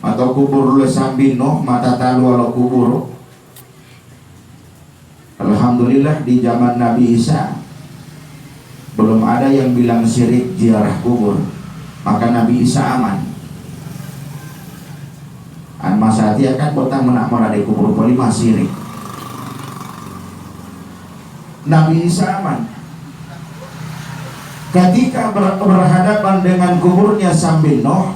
atau kubur lu sambil noh mata talu ala kubur. Alhamdulillah di zaman Nabi Isa belum ada yang bilang syirik ziarah kubur, maka Nabi Isa aman. An masati akan botang menakmar di kubur polima syirik. Nabi Isa aman. Ketika berhadapan dengan kuburnya sambil Nuh,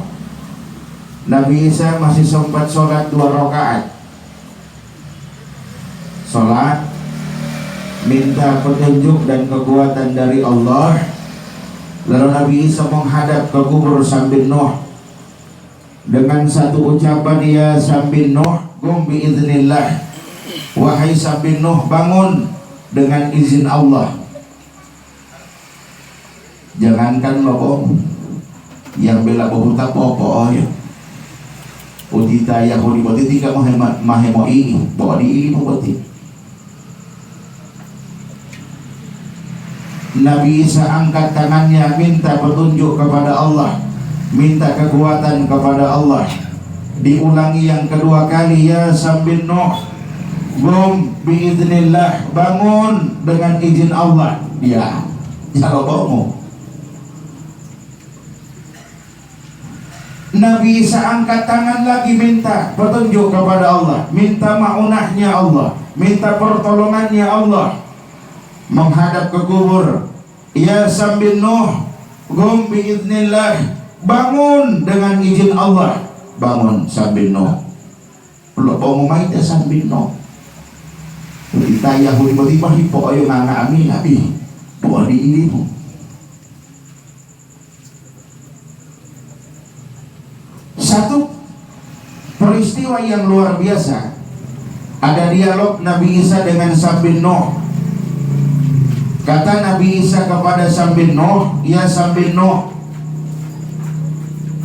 Nabi Isa masih sempat sholat 2 rakaat. Sholat minta petunjuk dan kekuatan dari Allah. Lalu Nabi Isa menghadap ke kubur sambil Nuh dengan satu ucapan, ya sambil Nuh qum biiznillah, wahai sambil Nuh bangun dengan izin Allah. Jangankan lo yang bela bohuta popo ya udita ya huli boti tiga mahemo ini bawa di ini boti. Nabi Isa angkat tangannya minta petunjuk kepada Allah, minta kekuatan kepada Allah. Diulangi yang kedua kali, ya sambil Nuh qum biiznillah, bangun dengan izin Allah. Ya kalau bangun. Nabi Isa angkat tangan lagi minta petunjuk kepada Allah, minta maunahnya Allah, minta pertolongannya Allah. Menghadap ke kubur, ya sambil Nuh qum biiznillah, bangun dengan izin Allah. Bangun sambil Nuh. Lo pengumai dia sambil Nuh. Kita Yahudi tiba hipo ayo nganga amin nabi. Bawa di ini pun. Satu peristiwa yang luar biasa. Ada dialog Nabi Isa dengan sambil Nuh. Kata Nabi Isa kepada sambil Nuh, ya sambil Nuh,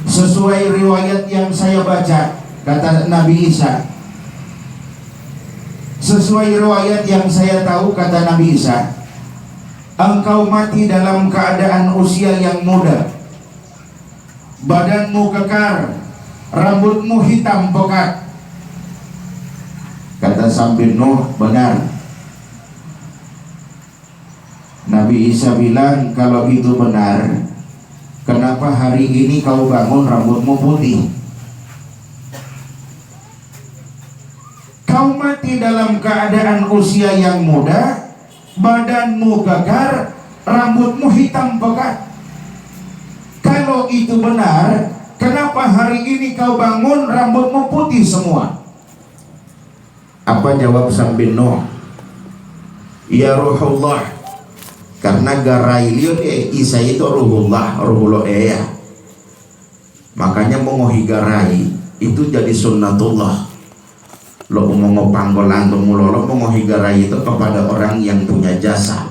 sesuai riwayat yang saya baca, kata Nabi Isa, sesuai riwayat yang saya tahu, kata Nabi Isa, engkau mati dalam keadaan usia yang muda, badanmu kekar, rambutmu hitam pekat. Kata sambil Nuh, benar. Nabi Isa bilang, kalau itu benar, kenapa hari ini kau bangun rambutmu putih? Kau mati dalam keadaan usia yang muda, badanmu kekar, rambutmu hitam pekat. Kalau itu benar, kenapa hari ini kau bangun rambutmu putih semua? Apa jawab sambil Nuh? Ya Ruhullah, karena garai liun Isa itu ruhullah ya. Makanya mengohi garai itu jadi sunnatullah. Lo mau panggolan lo mulolo mengohi garai itu kepada orang yang punya jasa.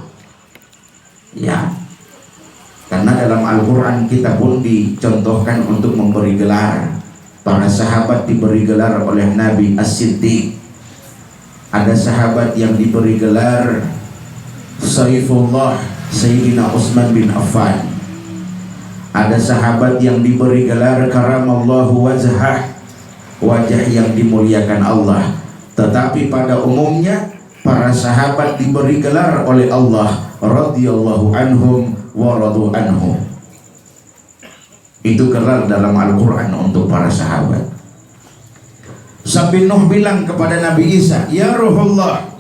Ya. Karena dalam Al-Qur'an kita pun dicontohkan untuk memberi gelar. Para sahabat diberi gelar oleh Nabi As-Siddiq. Ada sahabat yang diberi gelar Saifullah, Sayyidina Utsman bin Affan. Ada sahabat yang diberi gelar Karamallahu wajhah, wajah yang dimuliakan Allah. Tetapi pada umumnya para sahabat diberi gelar oleh Allah radhiyallahu anhum wa radu anhum. Itu gelar dalam Al-Quran untuk para sahabat. Sambil Nuh bilang kepada Nabi Isa, ya Ruhullah,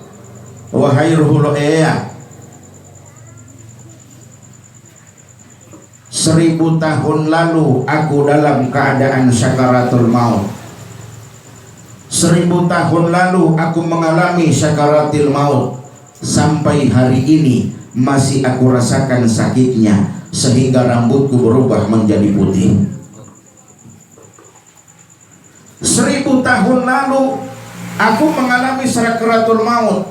wahai Ruhullah ya, 1000 tahun lalu aku dalam keadaan syakaratul maut. 1000 tahun lalu aku mengalami syakaratul maut. Sampai hari ini masih aku rasakan sakitnya, sehingga rambutku berubah menjadi putih. 1000 tahun lalu aku mengalami syakaratul maut.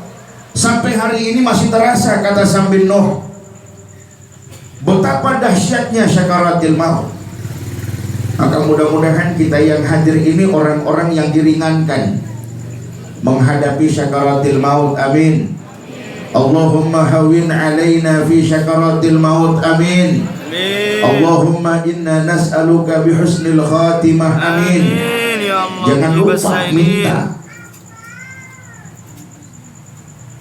Sampai hari ini masih terasa, kata sambil Nuh, betapa dahsyatnya syakaratul maut. Maka mudah-mudahan kita yang hadir ini orang-orang yang diringankan menghadapi syakaratul maut. Amin. Allahumma hawin alaina fi syakaratil maut. Amin. Allahumma inna nas'aluka bihusnil khatimah. Amin. Jangan lupa minta.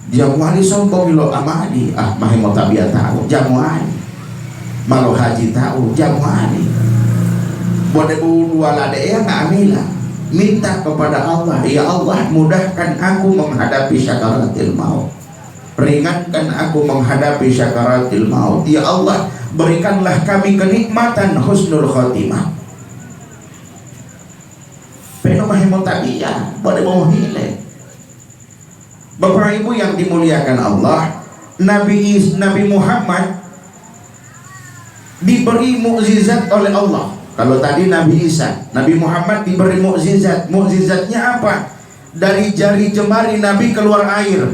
Jamuani sombong lo amadi, mahe mau tabiat tahu jamuani, malu haji tahu jamuani. Boleh dua lade ya nggak amila. Minta kepada Allah, ya Allah mudahkan aku menghadapi syakaratil maut, ringankan aku menghadapi syakaratil maut. Ya Allah berikanlah kami kenikmatan husnul khotimah. Penuh mahe mau tabiat, boleh mau hileh. Bapak Ibu yang dimuliakan Allah, Nabi Muhammad diberi mukjizat oleh Allah. Kalau tadi Nabi Isa, Nabi Muhammad diberi mukjizat. Mukjizatnya apa? Dari jari jemari Nabi keluar air.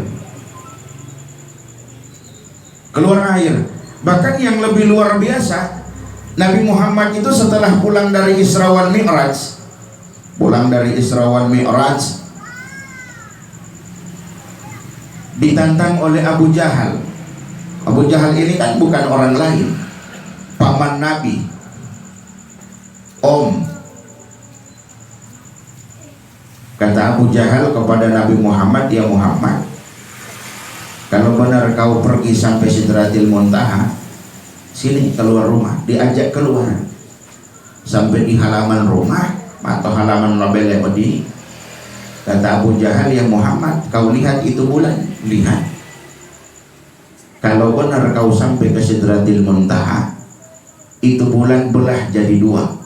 Keluar air. Bahkan yang lebih luar biasa, Nabi Muhammad itu setelah pulang dari Isra wal Mi'raj, ditantang oleh Abu Jahal. Abu Jahal ini kan bukan orang lain, paman Nabi, om. Kata Abu Jahal kepada Nabi Muhammad, ya Muhammad, kalau benar kau pergi sampai Sidratil Muntaha, sini keluar rumah. Diajak keluar sampai di halaman rumah atau halaman label Medina. Kata Abu Jahal, ya Muhammad, kau lihat itu bulan? Lihat. Kalau benar kau sampai ke Sidratil Muntaha, itu bulan belah jadi dua.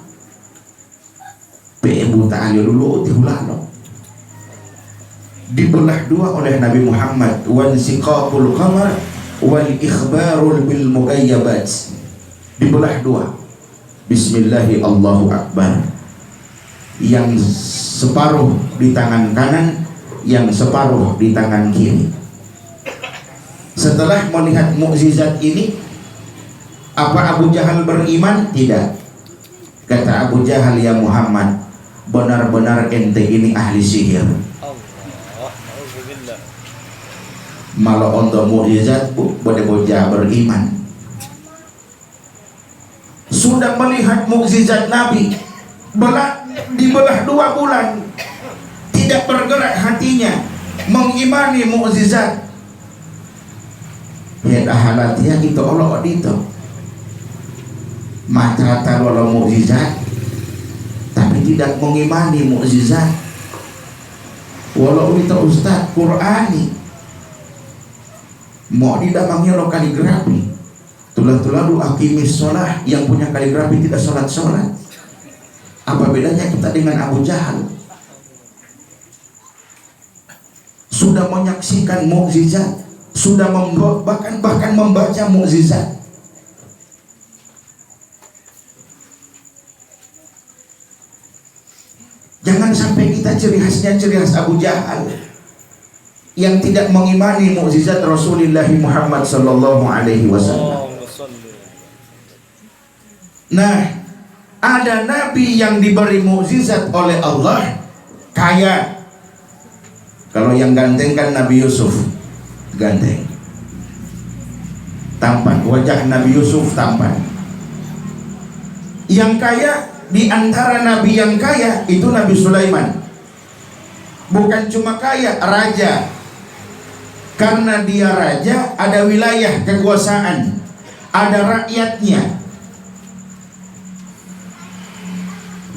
Buta ayo dulu dihulano. Dibelah dua oleh Nabi Muhammad. Wan siqaqul qamar wal ikhbarul bil mughayyabat. Dibelah dua. Bismillahi Allahu Akbar. Yang separuh di tangan kanan, yang separuh di tangan kiri. Setelah melihat mukjizat ini, apa Abu Jahal beriman? Tidak. Kata Abu Jahal, ya Muhammad, benar-benar ente ini ahli sihir. Malah untuk mukjizat boleh bocah beriman. Sudah melihat mukjizat Nabi, dibelah 2 bulan, tidak bergerak hatinya mengimani mukjizat. Ya halatnya itu Allah itu mata taruh mukjizat, tapi tidak mengimani mukjizat. Walau itu Ustaz Qurani mau didamangnya lo kaligrafi, tulah-tulah lu akimis sholat, yang punya kaligrafi tidak sholat. Apa bedanya kita dengan Abu Jahal? Sudah menyaksikan mukjizat, sudah bahkan membaca mukjizat. Jangan sampai kita ciri khas Abu Jahal yang tidak mengimani mukjizat Rasulullah Muhammad sallallahu alaihi wasallam. Nah, ada nabi yang diberi mukjizat oleh Allah kaya. Kalau yang ganteng kan Nabi Yusuf, ganteng, tampan, wajah Nabi Yusuf tampan. Yang kaya di antara nabi yang kaya itu Nabi Sulaiman. Bukan cuma kaya, raja. Karena dia raja, ada wilayah kekuasaan, ada rakyatnya.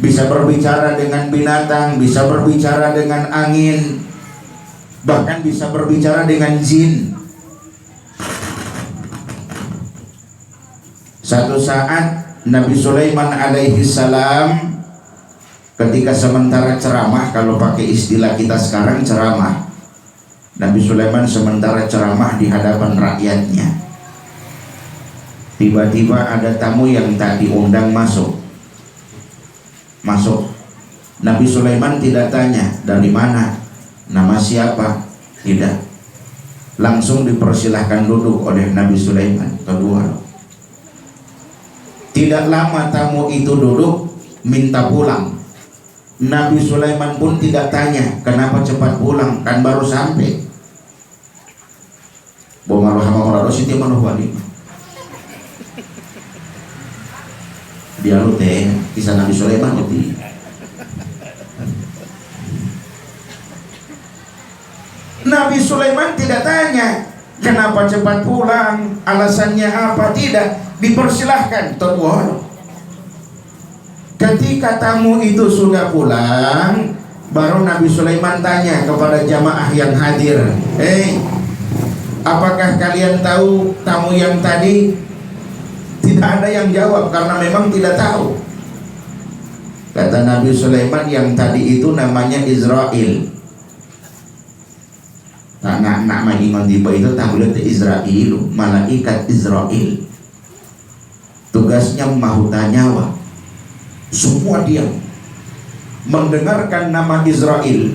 Bisa berbicara dengan binatang, bisa berbicara dengan angin, bahkan bisa berbicara dengan jin. Satu saat Nabi Sulaiman alaihi salam ketika sementara ceramah, kalau pakai istilah kita sekarang ceramah, Nabi Sulaiman sementara ceramah di hadapan rakyatnya, tiba-tiba ada tamu yang tak diundang masuk. Nabi Sulaiman tidak tanya dari mana, nama siapa, tidak. Langsung dipersilahkan duduk oleh Nabi Sulaiman. Kedua, tidak lama tamu itu duduk, minta pulang. Nabi Sulaiman pun tidak tanya kenapa cepat pulang, kan baru sampai. Bomaroh hama morado siti manuh wali. Dia lu teh kisah Nabi Sulaiman itu. Nabi Sulaiman tidak tanya kenapa cepat pulang, alasannya apa, tidak, dipersilahkan tawar. Ketika tamu itu sudah pulang, baru Nabi Sulaiman tanya kepada jamaah yang hadir, apakah kalian tahu tamu yang tadi? Tidak ada yang jawab karena memang tidak tahu. Kata Nabi Sulaiman, yang tadi itu namanya Israel. Anak-anak mangingon tiba itu tahulah Israel, malaikat Israel. Tugasnya mahuta nyawa. Semua diam mendengarkan nama Israel.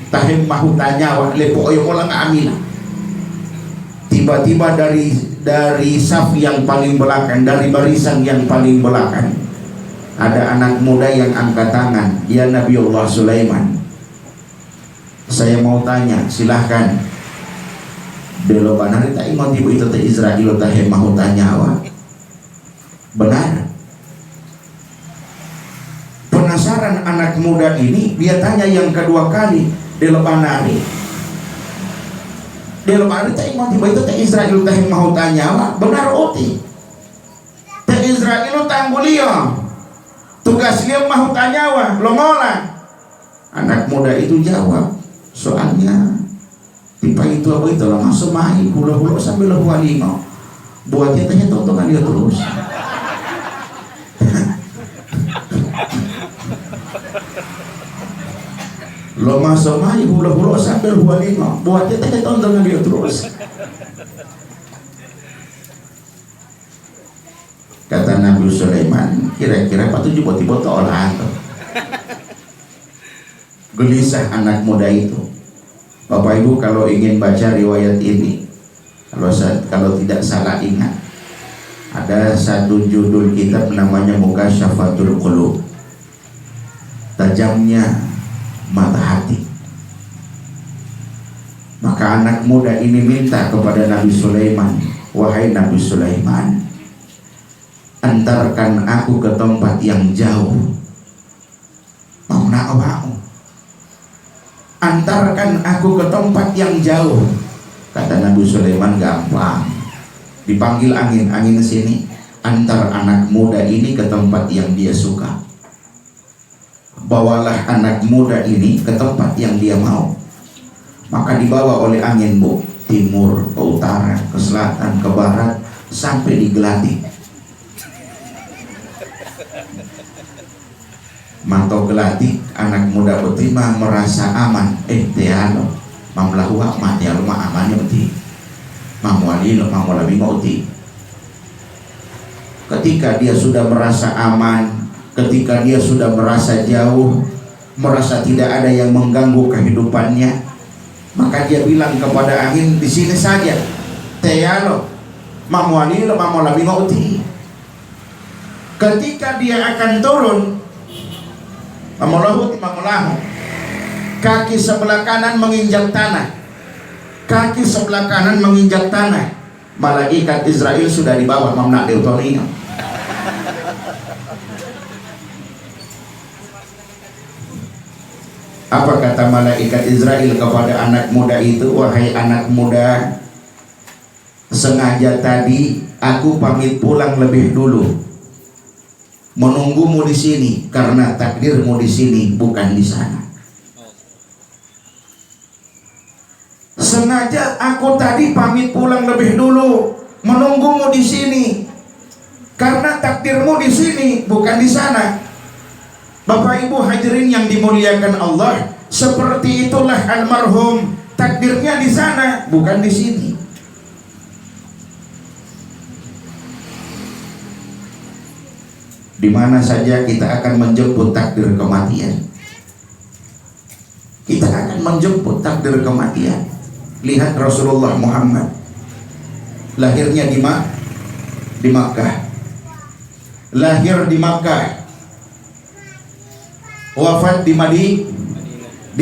Tahim mahuta nyawa lepo oyong ulang amina. Tiba-tiba dari saf yang paling belakang, dari barisan yang paling belakang, ada anak muda yang angkat tangan. Ya Nabiullah Sulaiman, saya mau tanya, silahkan. Belo banar tak ingat ibu itu teh Israel tahim mahuta nyawa. Benar. Penasaran anak muda ini, dia tanya yang kedua kali, Delobanari tak ingat ibu itu teh Israel tahim mahuta nyawa. Benar oti. Teh Israel tanggulio. Tugas dia mahuta nyawa, longola. Anak muda itu jawab, soalnya tipe itu apa itu lah masuk main hula-hula sambil hualino. Buatnya tanya tontonan dia terus. Lo masuk main hula-hula sambil hualino. Buatnya tanya tontonan dia terus. Kata Nabi Sulaiman, kira-kira apa tujuh buat botol orang. Gelisah anak muda itu. Bapak Ibu kalau ingin baca riwayat ini, kalau tidak salah ingat, ada satu judul kitab namanya Mukasyafatul Qulub, tajamnya mata hati. Maka anak muda ini minta kepada Nabi Sulaiman, wahai Nabi Sulaiman, antarkan aku ke tempat yang jauh. Mau nak awak? Antarkan aku ke tempat yang jauh. Kata Nabi Sulaiman, gampang. Dipanggil angin ke sini. Antar anak muda ini ke tempat yang dia suka. Bawalah anak muda ini ke tempat yang dia mau. Maka dibawa oleh angin, Bu, timur, ke utara, ke selatan, ke barat, sampai di Gelatik. Mantau Gelatik, anak muda betima merasa aman. Tiano mamlahu aman ya rumah aman uti. Mamwalilo mamwalabi uti. Ketika dia sudah merasa aman, ketika dia sudah merasa jauh, merasa tidak ada yang mengganggu kehidupannya, maka dia bilang kepada angin, di sini saja. Tiano mamwalilo mamwalabi uti. Ketika dia akan turun, mamulahu, kaki sebelah kanan menginjak tanah, kaki sebelah kanan menginjak tanah, malaikat Israel sudah dibawa mamnak deutorinya. Apa kata malaikat Israel kepada anak muda itu? Wahai anak muda, sengaja tadi aku pamit pulang lebih dulu, menunggumu di sini karena takdirmu di sini bukan di sana. Sengaja aku tadi pamit pulang lebih dulu, menunggumu di sini karena takdirmu di sini bukan di sana. Bapak Ibu hadirin yang dimuliakan Allah, seperti itulah almarhum, takdirnya di sana bukan di sini. Di mana saja kita akan menjemput takdir kematian. Kita akan menjemput takdir kematian. Lihat Rasulullah Muhammad, lahirnya di Makkah, lahir di Makkah, wafat di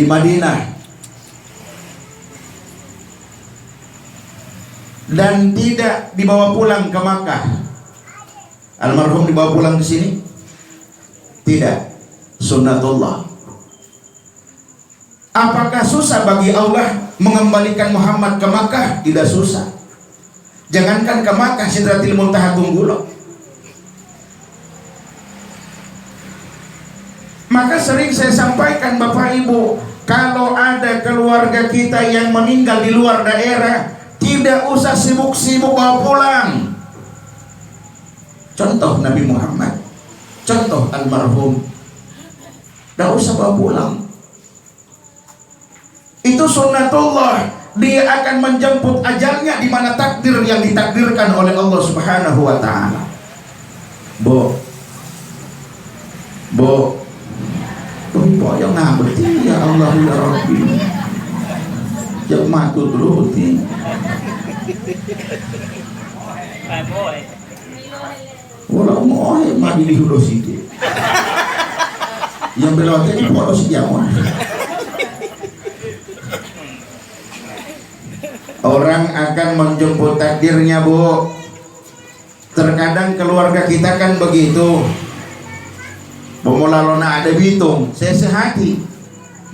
Madinah, dan tidak dibawa pulang ke Makkah. Almarhum dibawa pulang ke sini? Tidak. Sunnatullah. Apakah susah bagi Allah mengembalikan Muhammad ke Makkah? Tidak susah. Jangankan ke Makkah, Sidratil Muntaha tunggu. Maka sering saya sampaikan Bapak Ibu, kalau ada keluarga kita yang meninggal di luar daerah, tidak usah sibuk-sibuk bawa pulang. Contoh Nabi Muhammad, contoh almarhum, tidak usah bawa pulang. Itu sunnatullah. Dia akan menjemput ajalnya di mana takdir yang ditakdirkan oleh Allah Subhanahu wa taala. Bu, yang nabeti ya Allah ya Rabbi. Yang matut dulu ti. Wala mo ay madilihulo siti. Yang belakang ini polos jaman. Orang akan menjemput takdirnya, Bu. Terkadang keluarga kita kan begitu. Pemulalona ada bitung, saya sehati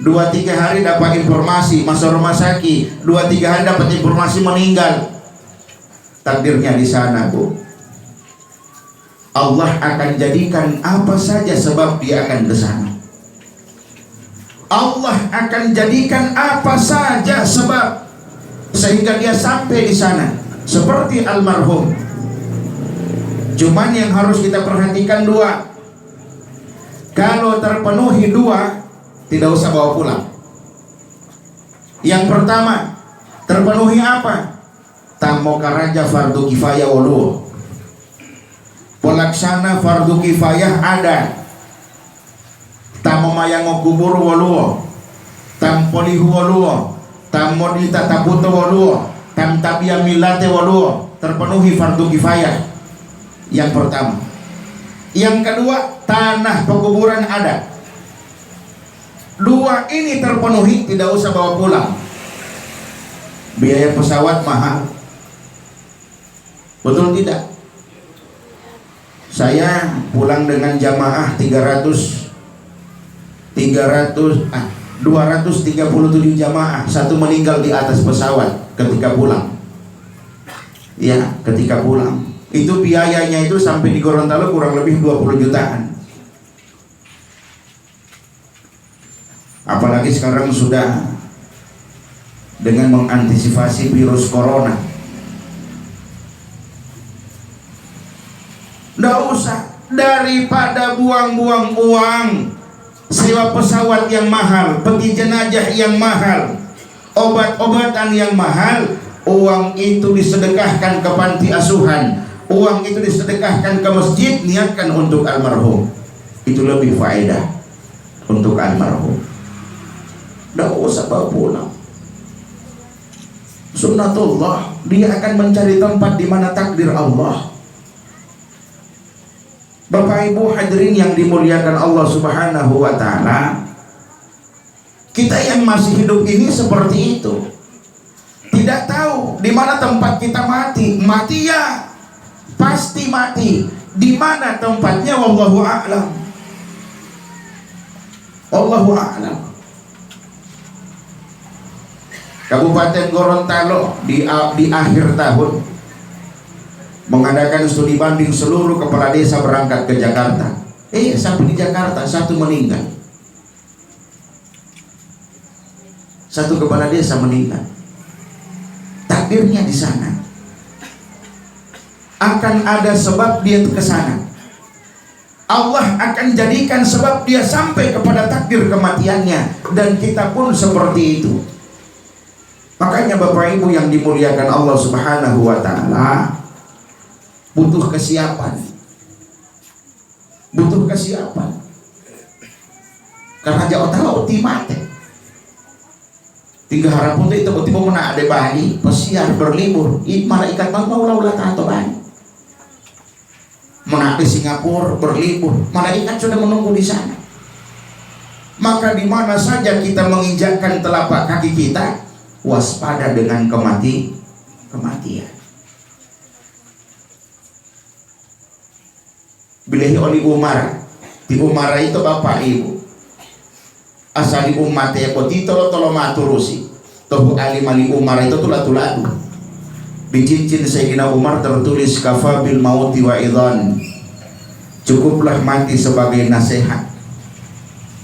2-3 hari dapat informasi masuk rumah sakit, 2-3 hari dapat informasi meninggal. Takdirnya di sana, Bu. Allah akan jadikan apa saja sebab dia akan ke sana. Allah akan jadikan apa saja sebab sehingga dia sampai di sana. Seperti almarhum. Cuman yang harus kita perhatikan dua. Kalau terpenuhi dua, tidak usah bawa pulang. Yang pertama, terpenuhi apa? Tammo karaja fardu kifayah waluh. Pelaksana fardu kifayah ada. Tammo mayango kubur waluh. Tam polihu waluh. Tam modita tabuto waluh. Tam tabia milate waluh. Terpenuhi fardu kifayah. Yang pertama. Yang kedua, tanah pekuburan ada. Dua ini terpenuhi, tidak usah bawa pulang. Biaya pesawat mahal. Betul tidak? Saya pulang dengan jamaah 237 jamaah. Satu meninggal di atas pesawat ketika pulang. Ya, ketika pulang. Itu biayanya itu sampai di Gorontalo kurang lebih 20 jutaan. Apalagi sekarang sudah dengan mengantisipasi virus corona. Nggak usah, daripada buang-buang uang sewa pesawat yang mahal, peti jenazah yang mahal, obat-obatan yang mahal, uang itu disedekahkan ke panti asuhan. Uang itu disedekahkan ke masjid, niatkan untuk almarhum. Itu lebih faedah untuk almarhum. Tidak usah bawa pulang. Sunnatullah, dia akan mencari tempat di mana takdir Allah. Bapak Ibu hadirin yang dimuliakan Allah Subhanahu wa taala, kita yang masih hidup ini seperti itu. Tidak tahu di mana tempat kita mati. Mati ya, pasti mati. Di mana tempatnya wallahu a'lam. Wallahu a'lam. Kabupaten Gorontalo di akhir tahun mengadakan studi banding seluruh kepala desa berangkat ke Jakarta. Sampai di Jakarta satu meninggal. Satu kepala desa meninggal. Takdirnya di sana. Akan ada sebab dia ke sana. Allah akan jadikan sebab dia sampai kepada takdir kematiannya, dan kita pun seperti itu. Makanya Bapak Ibu yang dimuliakan Allah Subhanahu wa taala, butuh kesiapan. Butuh kesiapan. Karena jauh tahu timate. Tiga harap untuk itu tiba mana ada bayi pesiar berlibur, malaikat mau ulah tato bayi. Mana di Singapura berlibur, malaikat sudah menunggu di sana. Maka di mana saja kita menginjakkan telapak kaki kita, waspada dengan kematian. Bilih oleh Umar. Di Umar itu Bapak Ibu. asali umat ya poti tolo maturusi tohu alim ali Umar itu tuladu di cincin Sayyidina Umar tertulis kafa bil mauti wa idhan, cukuplah mati sebagai nasihat,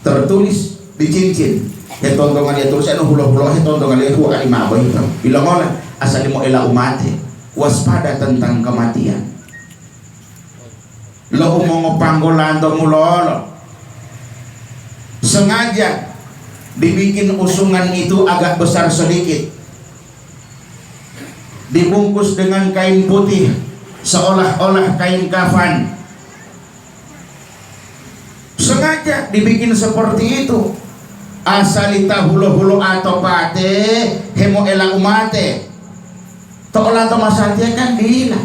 tertulis di cincin ya tontongan dia tulis anu hulo-hulo ya tontongan dia huwa alim abah itu bilang oleh asali mau ela umat waspada tentang kematian lo mau panggolan atau mulolo sengaja dibikin usungan itu agak besar sedikit, dibungkus dengan kain putih seolah-olah kain kafan, sengaja dibikin seperti itu asalita hulo-hulo atau pate hemo ela umate tola atau masatnya kan dila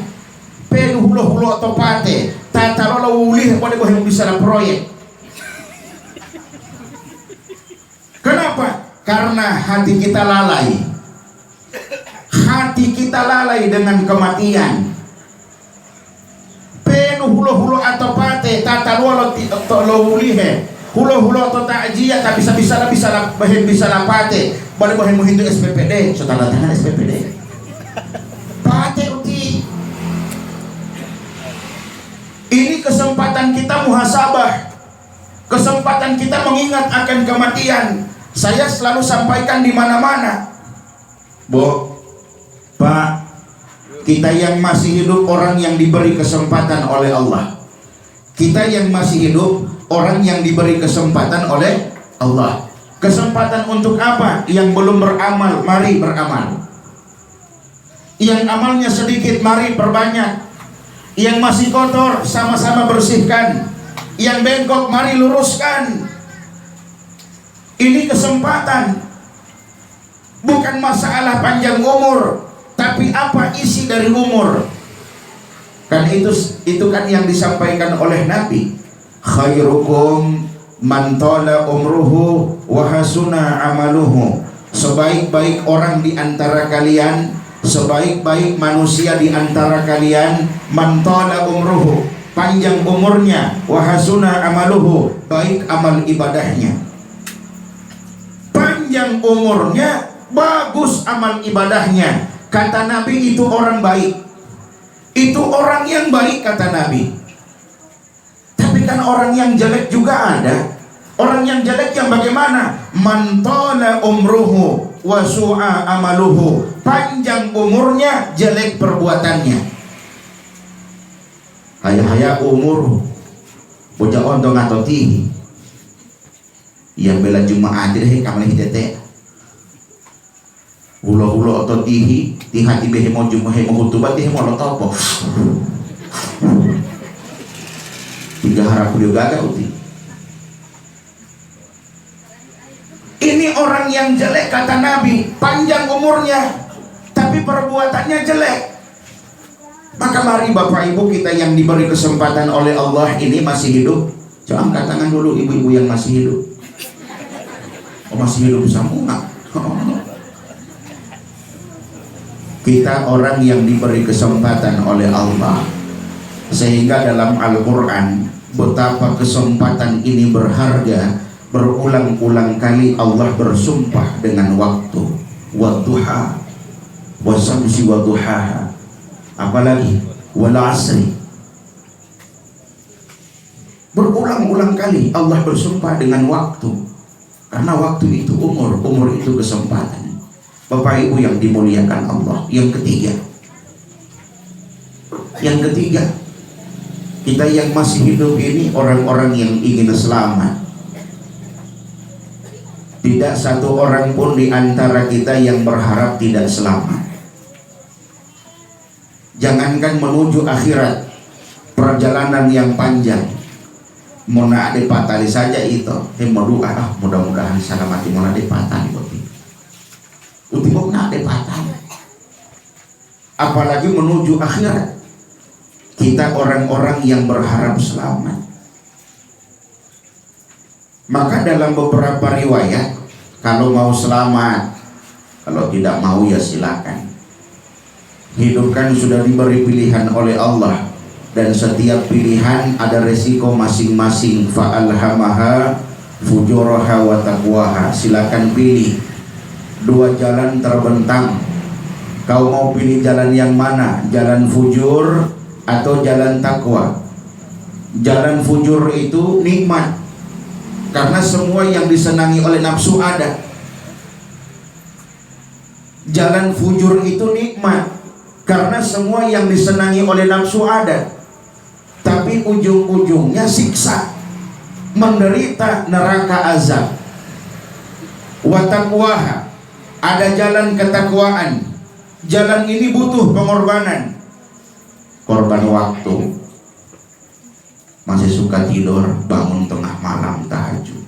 pelu hulo-hulo atau pate tata lo ulih pada bohem bisa proyek. Kenapa? Karena hati kita lalai. Hati kita lalai dengan kematian. Penuh hulo-hulo atau pate tata lo ulihe hulo-hulo atau takjiyah tak bisa pate boleh bohem itu SPPD so tanda tangan SPPD pate uti. Ini kesempatan kita muhasabah, kesempatan kita mengingat akan kematian. Saya selalu sampaikan di mana-mana, Bu, Pak, kita yang masih hidup orang yang diberi kesempatan oleh Allah. Kita yang masih hidup orang yang diberi kesempatan oleh Allah. Kesempatan untuk apa? Yang belum beramal, mari beramal. Yang amalnya sedikit, mari perbanyak. Yang masih kotor, sama-sama bersihkan. Yang bengkok, mari luruskan. Ini kesempatan. Bukan masalah panjang umur, tapi apa isi dari umur. Kan itu kan yang disampaikan oleh Nabi. Khairukum man tala umruhu wa hasuna amaluhu. Sebaik-baik orang di antara kalian, sebaik-baik manusia di antara kalian, man tala umruhu, panjang umurnya, wa hasuna amaluhu, baik amal ibadahnya. Panjang umurnya, bagus amal ibadahnya. Kata Nabi itu orang baik. Itu orang yang baik kata Nabi. Tapi kan orang yang jelek juga ada. Orang yang jelek yang bagaimana? Man tala umruhu wa su'a amaluhu. Panjang umurnya, jelek perbuatannya. Haya-haya umur bocah ontong atau tinggi. Yang bela Jumaat deh kamar hitete. Hulo-hulo atau tihi, tihati behe mau Jumaat mau hutubat tih mau lotopo. Tiga harap juga gak uti. Ini orang yang jelek kata Nabi, panjang umurnya, tapi perbuatannya jelek. Maka mari Bapak Ibu kita yang diberi kesempatan oleh Allah ini masih hidup. Coba angkat tangan dulu ibu-ibu yang masih hidup. Oh, masih hidup semua. Kita orang yang diberi kesempatan oleh Allah, sehingga dalam Al-Quran betapa kesempatan ini berharga. Berulang-ulang kali Allah bersumpah dengan waktu, wadduha wasamsi wadduhaha, apalagi wal asri. Berulang-ulang kali Allah bersumpah dengan waktu. Karena waktu itu umur itu kesempatan. Bapak Ibu yang dimuliakan Allah. Yang ketiga, kita yang masih hidup ini orang-orang yang ingin selamat. Tidak satu orang pun di antara kita yang berharap tidak selamat. Jangankan menuju akhirat, perjalanan yang panjang, mona dipatali saja itu. Doa mudah-mudahan salamati mona dipatali uti mona dipatali. Apalagi menuju akhirat. Kita orang-orang yang berharap selamat. Maka dalam beberapa riwayat, kalau mau selamat, kalau tidak mau ya silakan. Hidup kan sudah diberi pilihan oleh Allah, dan setiap pilihan ada resiko masing-masing. Fa'alhamaha fujuraha wa taqwaha. Silakan pilih, dua jalan terbentang. Kau mau pilih jalan yang mana? Jalan fujur atau jalan takwa? Jalan fujur itu nikmat, karena semua yang disenangi oleh nafsu ada. Jalan fujur itu nikmat, karena semua yang disenangi oleh nafsu ada. Tapi ujung-ujungnya siksa, menderita neraka azab. Wa taqwaha, ada jalan ketakwaan. Jalan ini butuh pengorbanan. Korban waktu. Masih suka tidur, bangun tengah malam tahajud.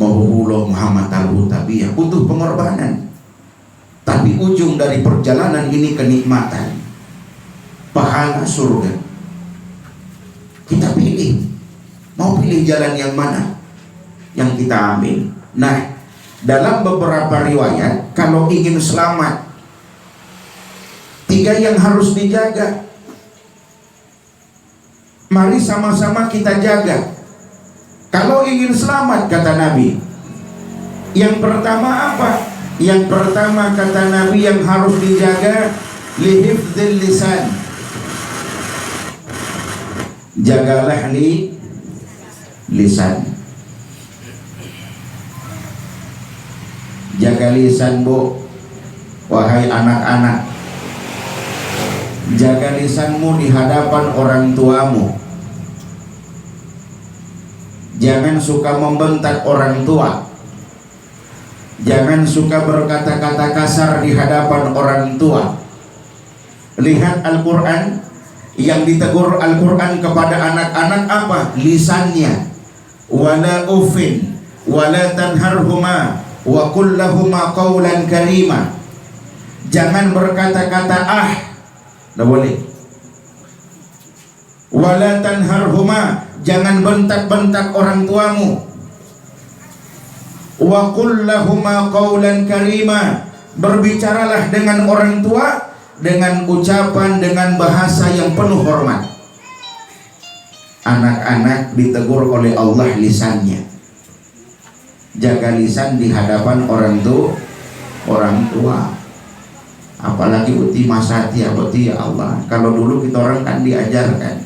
Mauhullah Muhammad al-Hutabiyah, butuh pengorbanan. Tapi ujung dari perjalanan ini kenikmatan, pahala surga. Kita pilih, mau pilih jalan yang mana yang kita ambil. Nah, dalam beberapa riwayat, kalau ingin selamat, 3 yang harus dijaga. Mari sama-sama kita jaga. Kalau ingin selamat, kata Nabi, yang pertama apa? Yang pertama kata Nabi yang harus dijaga, lihifdzil lisan. Jagalah lisan. Jaga lisan, Bu. Wahai anak-anak, jaga lisanmu di hadapan orang tuamu. Jangan suka membentak orang tua. Jangan suka berkata-kata kasar di hadapan orang tua. Lihat Al-Quran, yang ditegur Al-Quran kepada anak-anak apa? Lisannya. Wala ufin wala tanharhuma wa kullahuma qawlan karima. Jangan berkata-kata tidak boleh. Wala tanharhuma, jangan bentak-bentak orang tuamu. Wa qul lahuma qawlan karima, berbicaralah dengan orang tua dengan ucapan, dengan bahasa yang penuh hormat. Anak-anak ditegur oleh Allah lisannya. Jaga lisan di hadapan orang tua. Apalagi uti masati aboti, ya Allah. Kalau dulu kita orang kan diajarkan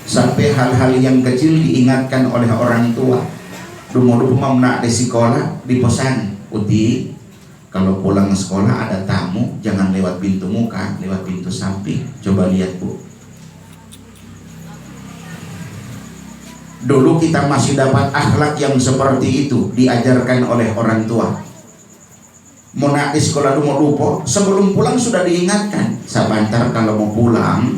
sampai hal-hal yang kecil diingatkan oleh orang tua. Dulu nak di sekolah dipesan, uti kalau pulang sekolah ada tamu jangan lewat pintu muka, lewat pintu samping. Coba lihat, Bu. Dulu kita masih dapat akhlak yang seperti itu diajarkan oleh orang tua. Mau nak di sekolah mau lupa, sebelum pulang sudah diingatkan. Sabantar kalau mau pulang,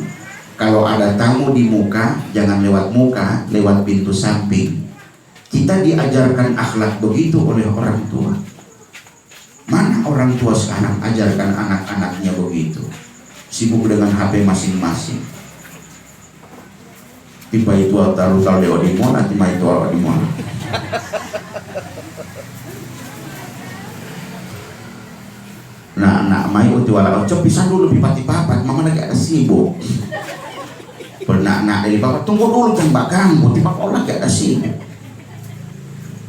kalau ada tamu di muka jangan lewat muka, lewat pintu samping. Kita diajarkan akhlak begitu oleh orang tua. Mana orang tua sekarang ajarkan anak-anaknya begitu? Sibuk dengan HP masing-masing. Tiba itu taruh di mana, tiba itu di mana. Nah, mai uti wala cok pisan dulu pipati papat, mama lagi ada sibuk. Pernah dari bapak tunggu dulu tembak kamu, tiba orang lagi ada sibuk.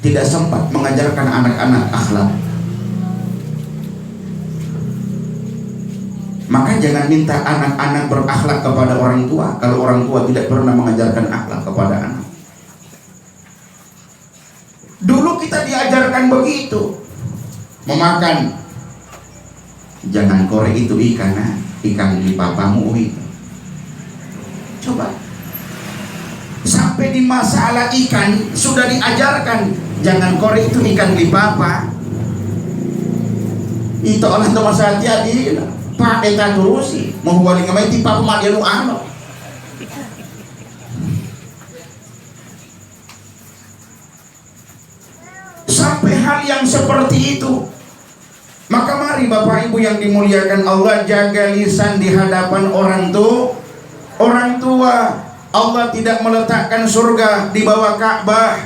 Tidak sempat mengajarkan anak-anak akhlak. Maka jangan minta anak-anak berakhlak kepada orang tua kalau orang tua tidak pernah mengajarkan akhlak kepada anak. Dulu kita diajarkan begitu. Memakan, jangan korek itu ikan, ikan di papamu itu. Coba. Sampai di masalah ikan sudah diajarkan, jangan korek itu ikan di papa. Itu orang teman saya hati-hati. Pak eta terusi mau balik ngamai ti papa mak dia lu ano. Sampai hal yang seperti itu. Maka mari Bapak Ibu yang dimuliakan Allah, jaga lisan di hadapan orang tua. Allah tidak meletakkan surga di bawah Ka'bah.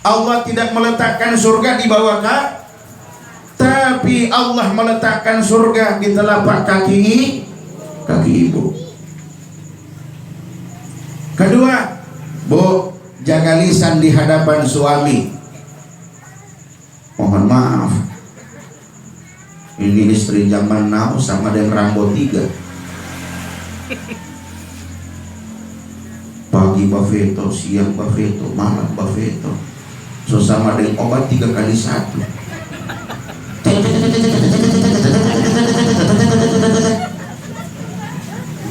Allah tidak meletakkan surga di bawah Ka'bah. Tapi Allah meletakkan surga di telapak kaki ibu. Kedua, Bu, jaga lisan di hadapan suami. Mohon maaf, ini istri zaman now sama dengan Rambo 3. Pagi Buffeto, siang Buffeto, malam Buffeto. So sama dengan obat 3 kali 1.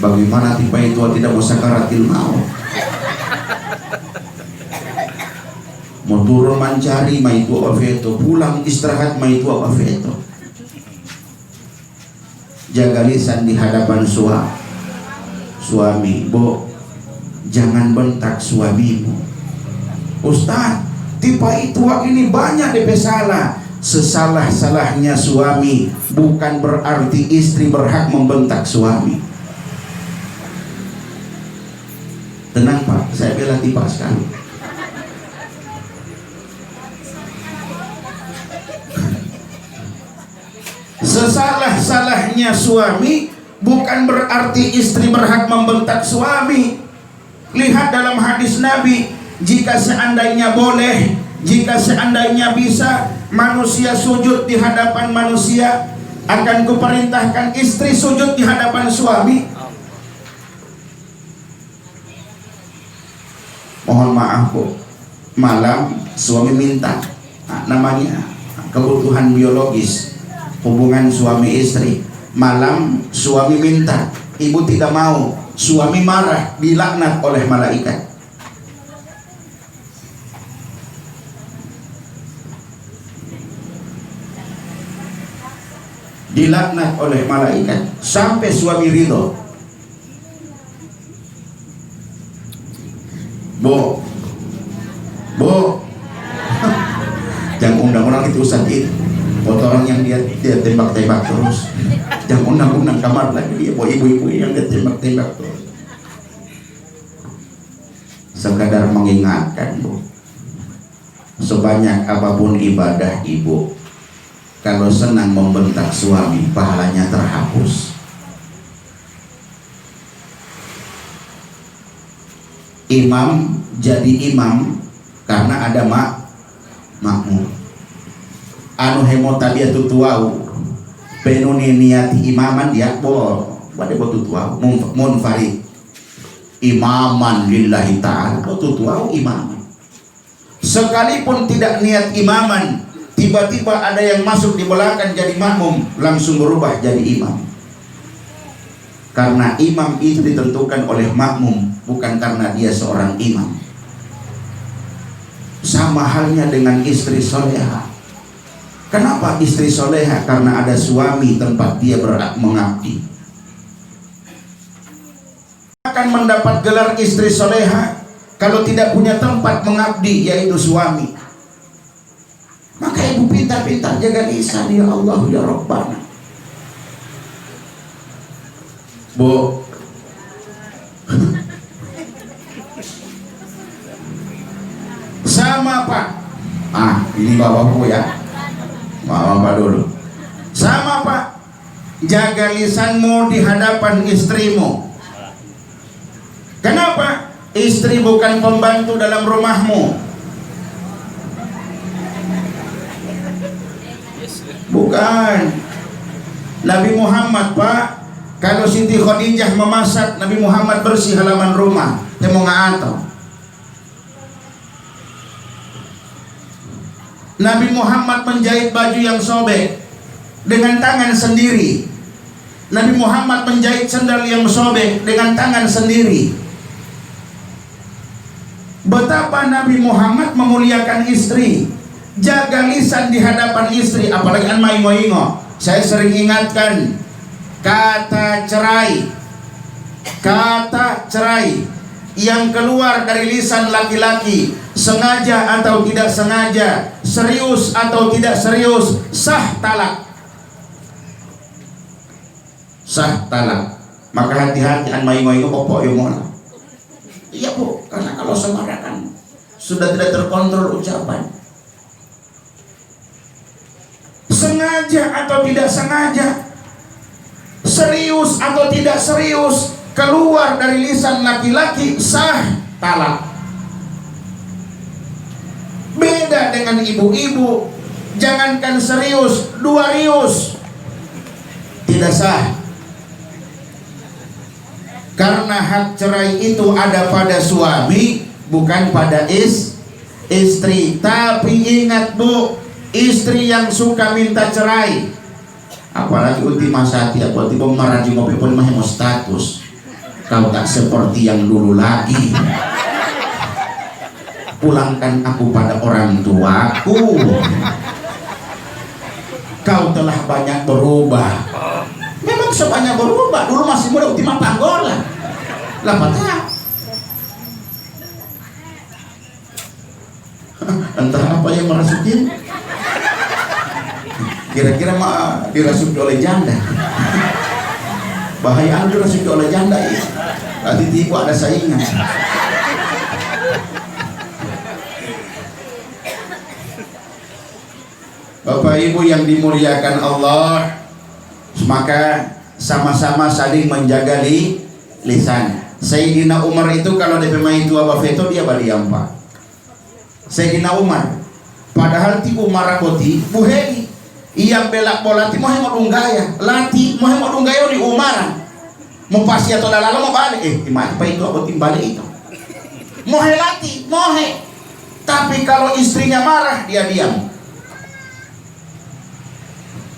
Bagaimana tipe itu tidak mau sakaratil maut? Mau turun mencari mai tua Buffeto, pulang istirahat mai tua Buffeto. Jaga lisan di hadapan suami. Bo, jangan bentak suamimu. Ustaz, tipe itu ini banyak DP salah. Sesalah-salahnya suami bukan berarti istri berhak membentak suami. Tenang Pak, saya bela tipe sekali. Sesalah-salahnya suami bukan berarti istri berhak membentak suami. Lihat dalam hadis Nabi, jika seandainya boleh, jika seandainya bisa manusia sujud di hadapan manusia, akan kuperintahkan istri sujud di hadapan suami. Mohon maaf Bu, malam suami minta, namanya kebutuhan biologis, hubungan suami istri. Malam suami minta, ibu tidak mau, suami marah, dilaknat oleh malaikat. Dilaknat oleh malaikat sampai suami ridho. Bu, jangan undang-undang itu Ustaz itu. Foto orang yang dia tembak-tembak terus. Jangan undang-undang kamar lagi dia, ibu-ibu yang dia tembak-tembak terus. Sekadar mengingatkan Bu, sebanyak apapun ibadah ibu, kalau senang membentak suami, pahalanya terhapus. Imam jadi imam karena ada makmum. Anu hemo tabiatu tuau penuni niati imaman dia pada tuau munfarid imaman lillahi ta'ala tuau imaman. Sekalipun tidak niat imaman, tiba-tiba ada yang masuk di belakang jadi makmum, langsung berubah jadi imam. Karena imam itu ditentukan oleh makmum, bukan karena dia seorang imam. Sama halnya dengan istri soleha. Kenapa istri soleha? Karena ada suami tempat dia mengabdi. Akan mendapat gelar istri soleha kalau tidak punya tempat mengabdi, yaitu suami. Maka ibu pintar-pintar jaga lisan, ya Allah ya Rabbana. Bu, sama Pak. Ini bapakku ya, bapak dulu. Sama Pak, jaga lisanmu di hadapan istrimu. Kenapa? Istri bukan pembantu dalam rumahmu. Bukan. Nabi Muhammad Pak, kalau Siti Khadijah memasak, Nabi Muhammad bersih halaman rumah. Temu ngaato. Nabi Muhammad menjahit baju yang sobek dengan tangan sendiri. Nabi Muhammad menjahit sendal yang sobek dengan tangan sendiri. Betapa Nabi Muhammad memuliakan istri. Jaga lisan di hadapan istri, apalagi an mai moingo. Saya sering ingatkan kata cerai yang keluar dari lisan laki-laki, sengaja atau tidak sengaja, serius atau tidak serius, sah talak. Sah talak. Maka hati-hati an mai moingo pokok yo mola. Iya Bu, karena kalau sembarangan sudah tidak terkontrol ucapan. Sengaja atau tidak sengaja, serius atau tidak serius, keluar dari lisan laki-laki, sah talak. dengan ibu-ibu, jangankan serius, 2 rius tidak sah. Karena hak cerai itu ada pada suami, bukan pada istri. Tapi ingat Bu, istri yang suka minta cerai, apalagi ultima sati, apa tiba meraji ngopi pun mah status, kau tak seperti yang dulu lagi, pulangkan aku pada orang tuaku, kau telah banyak berubah. Memang sebanyak berubah, dulu masih muda ultima panggola lah patah. Entah apa yang merasukin, kira-kira mah dirasuki oleh janda. Bahaya dirasuki oleh janda ya, nanti tipu ada saingan. Bapak Ibu yang dimuliakan Allah, maka sama-sama saling menjaga lisan. Sayyidina Umar itu kalau DP main tua bafeto dia badiam Pak. Sayyidina Umar, padahal ti Umar akoti buhegi ia belak bola ti mohe modunggaya lati mohe modunggaya di Umar mau pasti atau lalala mau balik imati pa itu akoti balik itu mohe lati mohe, tapi kalau istrinya marah dia diam,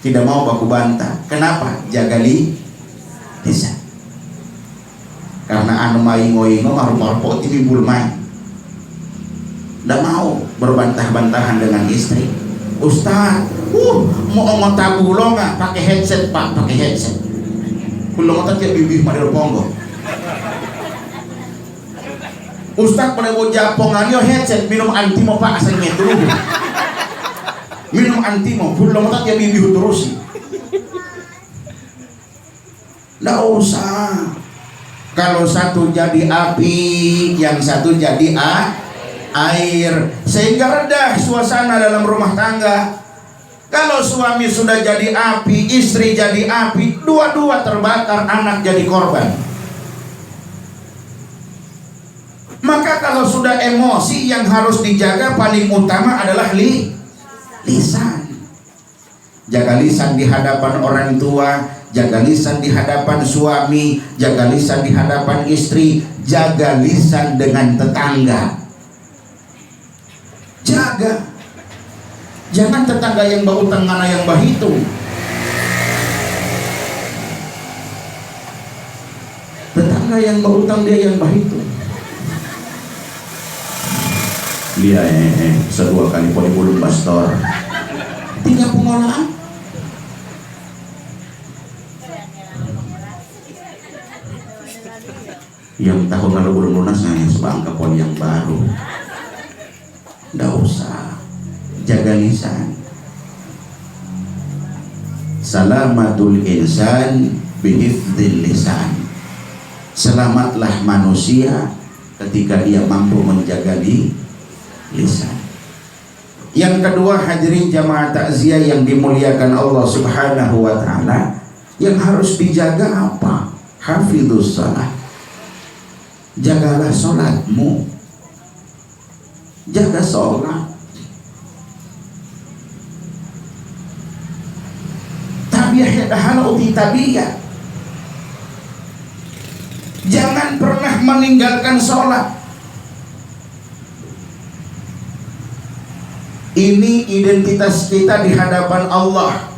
tidak mau baku bantah. Kenapa? Jaga lisan. Karena anu maing-oingo maru-maru ini bulmai, tidak mau berbantah-bantahan dengan istri. Ustaz, mau ngotabulo nggak pakai headset Pak, pakai headset. Kulo ngotak ya bibih madero ponggo. Ustaz pada mau japongan yo headset minum antimo Pak asalnya dulu. Minum antimo, kulo ngotak ya bibih terus. Nggak usah. Kalau satu jadi api, yang satu jadi air, sehingga reda suasana dalam rumah tangga. Kalau suami sudah jadi api, istri jadi api, dua-dua terbakar, anak jadi korban. Maka kalau sudah emosi, yang harus dijaga paling utama adalah lisan. Jaga lisan di hadapan orang tua, jaga lisan di hadapan suami, jaga lisan di hadapan istri, jaga lisan dengan tetangga. Jaga. Jangan tetangga yang bau tengana yang bahitung. Tetangga yang bau utang dia yang bahitung. Dia sedua kali poli bulung pastor. Tinggal pengolahan. Yang tahun lalu belum lunas hanya sebangka pon yang baru. Nggak usah. Jaga lisan. Salamatul insan bihifdzil lisan. Selamatlah manusia ketika dia mampu menjaga lisan. Yang kedua, hadirin jamaah takziah yang dimuliakan Allah Subhanahu wa taala, yang harus dijaga apa? Hafidzus shalah. Jagalah sholatmu, jaga sholat. Tabiah halau tabiah. Jangan pernah meninggalkan sholat. Ini identitas kita di hadapan Allah.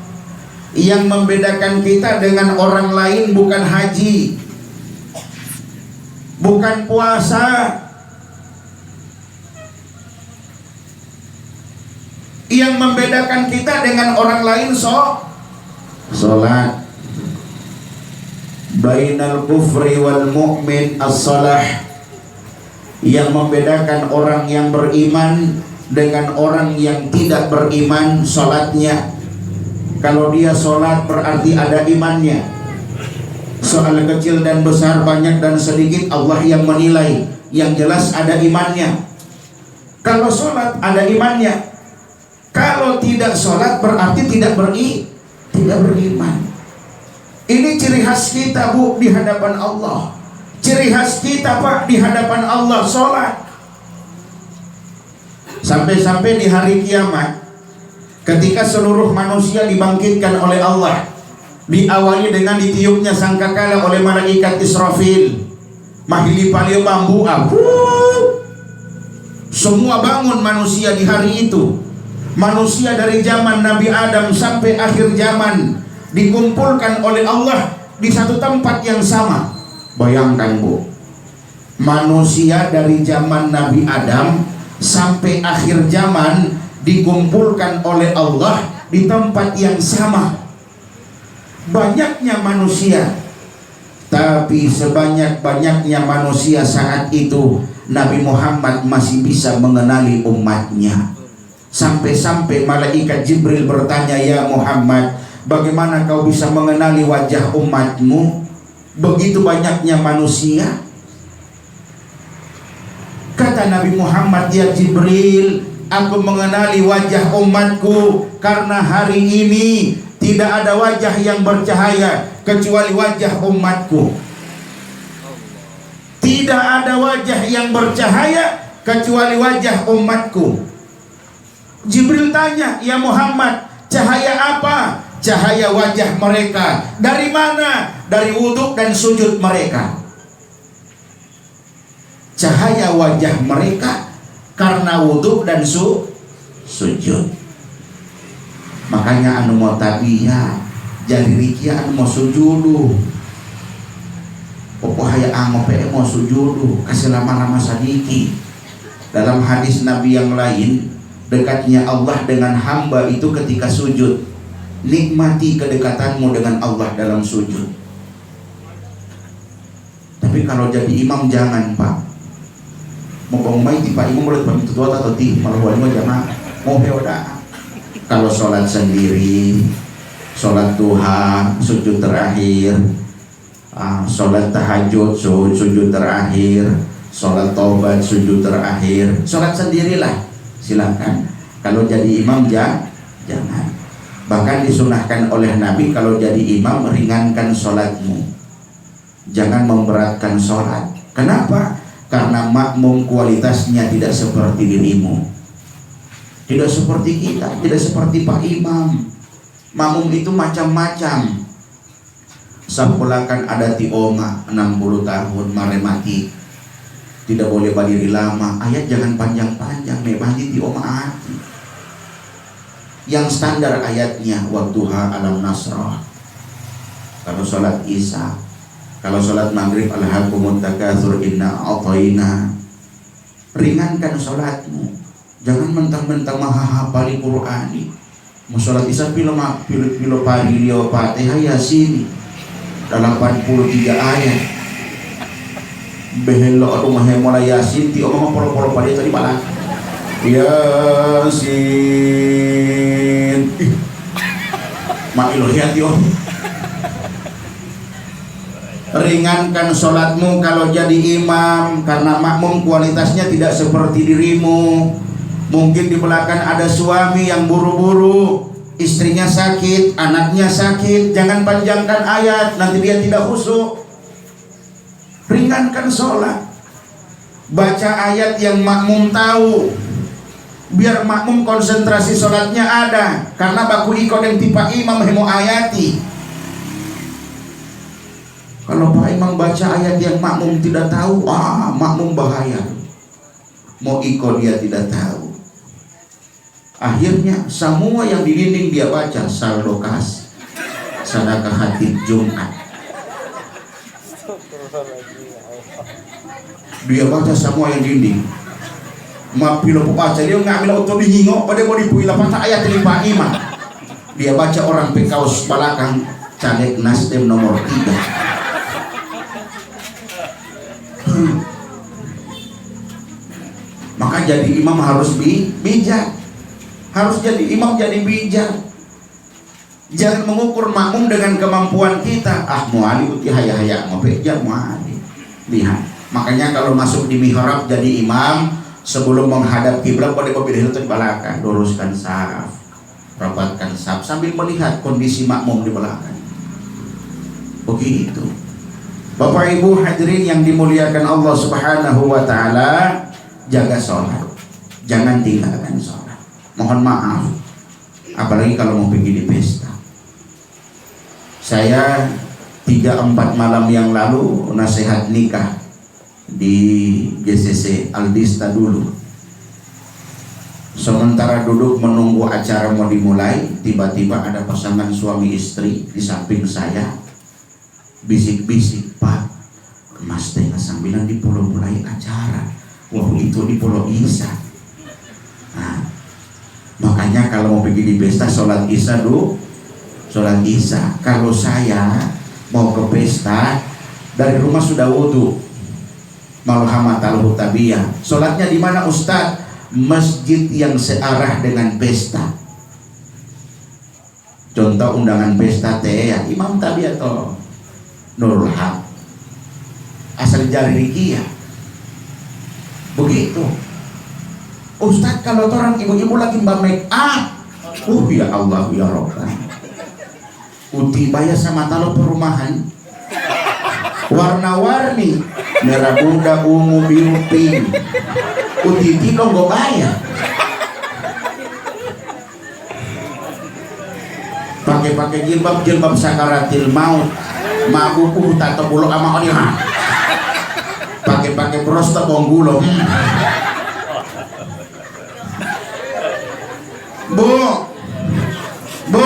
Yang membedakan kita dengan orang lain bukan haji, bukan puasa, yang membedakan kita dengan orang lain sholat. Bainal kufri wal mu'min as-salah. Yang membedakan orang yang beriman dengan orang yang tidak beriman, sholatnya. Kalau dia sholat berarti ada imannya. Soal kecil dan besar, banyak dan sedikit, Allah yang menilai. Yang jelas ada imannya. Kalau sholat ada imannya. Kalau tidak sholat berarti tidak beriman. Ini ciri khas kita Bu di hadapan Allah. Ciri khas kita Pak di hadapan Allah, sholat. Sampai-sampai di hari kiamat, ketika seluruh manusia dibangkitkan oleh Allah, diawali dengan ditiupnya sangkakala oleh malaikat Israfil, mahili palio bambu, semua bangun manusia di hari itu. Manusia dari zaman Nabi Adam sampai akhir zaman dikumpulkan oleh Allah di satu tempat yang sama. Bayangkan Bu, manusia dari zaman Nabi Adam sampai akhir zaman dikumpulkan oleh Allah di tempat yang sama. Banyaknya manusia, tapi sebanyak-banyaknya manusia saat itu Nabi Muhammad masih bisa mengenali umatnya. Sampai-sampai malaikat Jibril bertanya, "Ya Muhammad, bagaimana kau bisa mengenali wajah umatmu? Begitu banyaknya manusia." Kata Nabi Muhammad, "Ya Jibril, aku mengenali wajah umatku karena hari ini tidak ada wajah yang bercahaya kecuali wajah umatku. Tidak ada wajah yang bercahaya kecuali wajah umatku." Jibril tanya, "Ya Muhammad, cahaya apa?" "Cahaya wajah mereka." "Dari mana?" "Dari wudhu dan sujud mereka." Cahaya wajah mereka karena wudhu dan sujud. Makanya anu mau tabiya jadi rikia anu mau sujudu, pokoknya anu mau sujudu kasih lama-lama sadiki. Dalam hadis Nabi yang lain, dekatnya Allah dengan hamba itu ketika sujud. Nikmati kedekatanmu dengan Allah dalam sujud. Tapi kalau jadi imam jangan Pak. Mau bangun tiba imam boleh pamit tua atau ti malah wali jamaah mau heoda. Kalau sholat sendiri, sholat duha sujud terakhir, sholat tahajud sujud terakhir, sholat taubat sujud terakhir, sholat sendirilah silakan. Kalau jadi imam jangan. Bahkan disunahkan oleh Nabi kalau jadi imam ringankan sholatmu, jangan memberatkan sholat. Kenapa? Karena makmum kualitasnya tidak seperti dirimu, tidak seperti kita, tidak seperti Pak Imam. Makmum itu macam-macam. Sampulakan ada tioma 60 tahun mare mati, tidak boleh berdiri lama. Ayat jangan panjang-panjang, mebati tioma hati. Yang standar ayatnya wadduha alam nasrah. Kalau sholat isya, kalau sholat maghrib alhaqumut takatsur inna a'tayna. Ringankan sholatmu, jangan mentang-mentang maha hafal Qur'ani. Mau sholat isya pilo pari liyo Fatihah Yasin 83 ayat. Behelo atau mahe mulai Yasin ti omong poro-poro pada tadi malah Yasin. Ma'ilohiat yo. Ringankan sholatmu kalau jadi imam, karena makmum kualitasnya tidak seperti dirimu. Mungkin di belakang ada suami yang buru-buru, istrinya sakit, anaknya sakit. Jangan panjangkan ayat, nanti dia tidak khusyuk. Ringankan sholat, baca ayat yang makmum tahu, biar makmum konsentrasi sholatnya ada. Karena baku ikut yang tipe imam hemo ayati. Kalau Pak Imam baca ayat yang makmum tidak tahu, makmum bahaya. Mau ikut dia tidak tahu. Akhirnya semua yang di dinding dia baca saldo kas, sedekah hatib Jumat. Dia baca semua yang dinding. Mapilo baca dia ngambil auto dihingo pada mau dipuila patah ayat dari Pak Imam. Dia baca orang pekaus belakang caleg Nasdem nomor 3. Maka jadi imam harus bijak. Harus jadi imam jadi bijak. Jangan mengukur makmum dengan kemampuan kita. Muali uti haya-haya ngopeja muali. Lihat. Makanya kalau masuk di mihrab jadi imam, sebelum menghadap kiblat pada mobil itu di belakang, luruskan saf, rapatkan saf sambil melihat kondisi makmum di belakang. Begitu. Bapak Ibu hadirin yang dimuliakan Allah Subhanahu wa taala, jaga sholat. jangan tinggalkan sholat. Mohon maaf, apalagi kalau mau pergi di pesta. Saya 3-4 malam yang lalu nasihat nikah di GCC Aldista dulu. Sementara duduk menunggu acara mau dimulai, tiba-tiba ada pasangan suami istri di samping saya, bisik-bisik, "Pak, Mas tengah sambilan di pulau mulai acara." Wah, itu di Pulau Isa. Nah, makanya kalau mau pergi di pesta sholat Isya dulu, sholat Isya. Kalau saya mau ke pesta dari rumah sudah wudu, malhamatal hutabiyah. Sholatnya di mana Ustadz? Masjid yang searah dengan pesta. Contoh undangan pesta teh ya Imam Tabiato Nurul Haq asal Jaririki ya. Begitu. Ustadz, kalau orang ibu-ibu lagi mbak make up, ya Allah ya Rabbah, uti bayar sama talo perumahan warna-warni, merah muda, ungu, biru, pink, uti tilo go bayar, pakai jilbab sakaratil maut, mabuk tato bulok ama oni mah, pakai bros tebong gulung. Bu,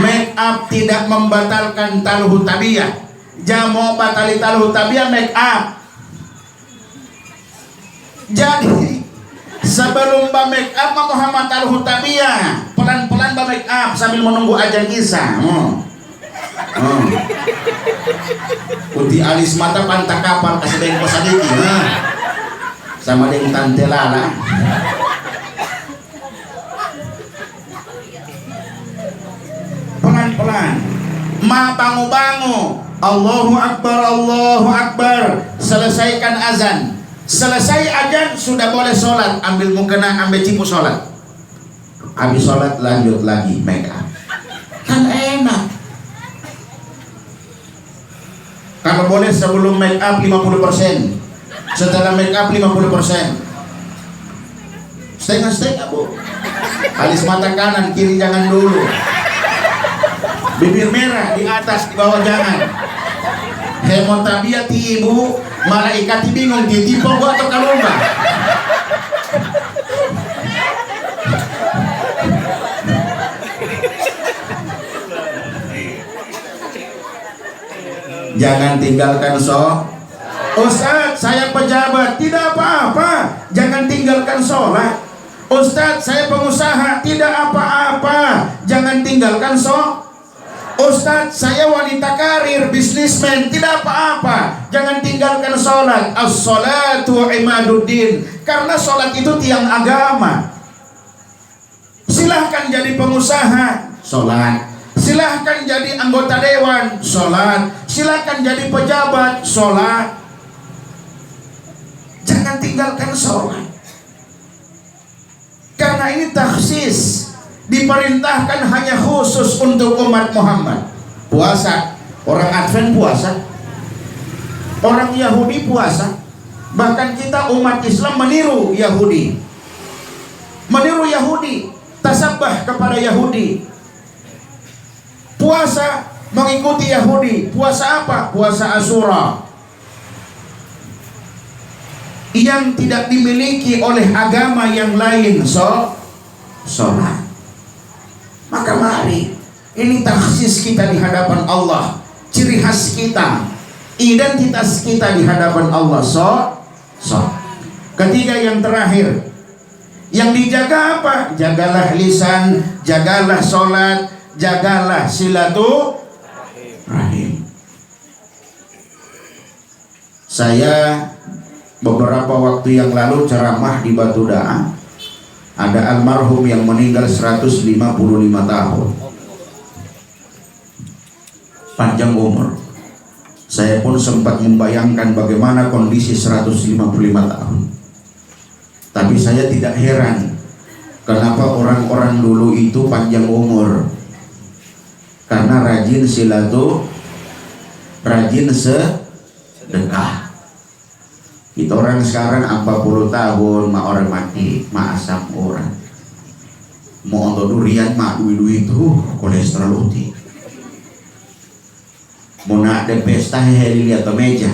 make up tidak membatalkan talhu tabiyah. Jamu batali talhu tabiyah make up. Jadi sebelum make up Muhammad talhu tabiyah, pelan-pelan make up sambil menunggu ajan Isya. Uti alis mata pantak kapal kasih bengko sadiki. Sama dengan tante Lala. Pelan-pelan, ma bangu-bangu, Allahu Akbar, selesaikan azan, selesai azan sudah boleh sholat, ambil mukena, ambil cipu sholat, habis sholat lanjut lagi make up, kan enak. Kalau boleh sebelum make up 50%, setelah make up 50%, setengah-setengah bu, alis mata kanan kiri jangan dulu. Bibir merah di atas di bawah jangan. Hemotabia ti ibu, malaikat bingung ditipu gua atau kalumba. Jangan tinggalkan Ustadz, saya pejabat, tidak apa-apa. Jangan tinggalkan sholat. Ustadz, saya pengusaha, tidak apa-apa. Jangan tinggalkan Ustadz, saya wanita karir, bisnismen, tidak apa-apa. Jangan tinggalkan sholat. As-sholatu imaduddin. Karena sholat itu tiang agama. Silahkan jadi pengusaha, sholat. Silahkan jadi anggota dewan, sholat. Silahkan jadi pejabat, sholat. Jangan tinggalkan sholat. Karena ini takhsis, diperintahkan hanya khusus untuk umat Muhammad. Puasa, orang Advent puasa, orang Yahudi puasa, bahkan kita umat Islam meniru Yahudi, tasabbah kepada Yahudi, puasa mengikuti Yahudi. Puasa apa? Puasa Asyura yang tidak dimiliki oleh agama yang lain, sholat. Maka mari, ini takhsis kita di hadapan Allah, ciri khas kita, identitas kita di hadapan Allah. Ketiga yang terakhir, yang dijaga apa? Jagalah lisan, jagalah sholat, jagalah silaturahim. Saya beberapa waktu yang lalu ceramah di Batu Da'a. Ada almarhum yang meninggal 155 tahun, panjang umur. Saya pun sempat membayangkan bagaimana kondisi 155 tahun. Tapi saya tidak heran kenapa orang-orang dulu itu panjang umur. Karena rajin rajin sedekah. Kita orang sekarang 40 tahun ma orang mati, ma asam orang. Mau untuk durian ma duit itu kolesterol uti. Mau nak ada pesta hehehe lihat meja,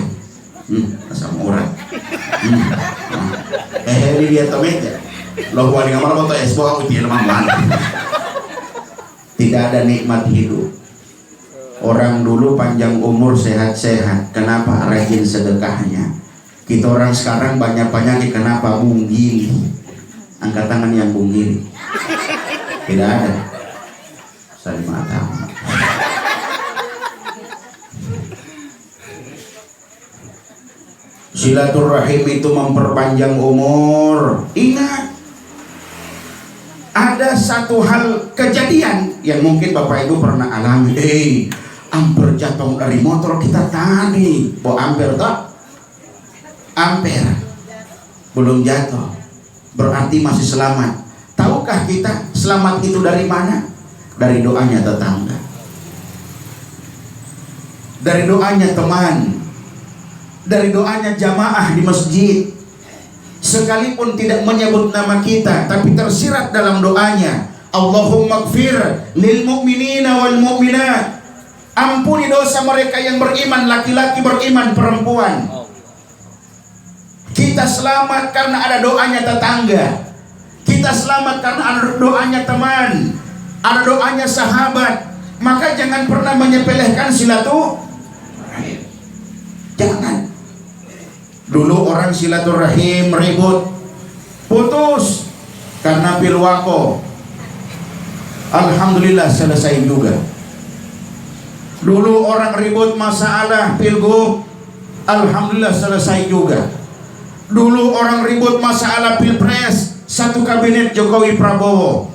asam orang. Hehehe lihat meja. Lo buat dengan malam atau es buah uti lemah. Tidak ada nikmat hidup. Orang dulu panjang umur sehat-sehat. Kenapa rajin sedekahnya? Kita orang sekarang banyak penyakit. Kenapa bunggili? Angkat tangan yang bunggili. Tidak ada. Saya mengatakan. Silaturahim itu memperpanjang umur. Ingat, ada satu hal kejadian yang mungkin Bapak Ibu pernah alami. Amper jatuh dari motor kita tadi. Amper tak? Amper belum jatuh, berarti masih selamat. Tahukah kita selamat itu dari mana? Dari doanya tetangga, dari doanya teman, dari doanya jamaah di masjid. Sekalipun tidak menyebut nama kita, tapi tersirat dalam doanya, Allahumma gfir lil mu'minina wal mu'minat. Ampuni dosa mereka yang beriman, laki-laki beriman, perempuan. Kita selamat karena ada doanya tetangga. Kita selamat karena ada doanya teman, ada doanya sahabat. Maka jangan pernah menyepelekan silaturahim. Jangan. Dulu orang silaturahim ribut, putus karena pilwako. Alhamdulillah selesai juga. Dulu orang ribut masalah pilgub, alhamdulillah selesai juga. Dulu orang ribut masalah pilpres, satu kabinet Jokowi Prabowo.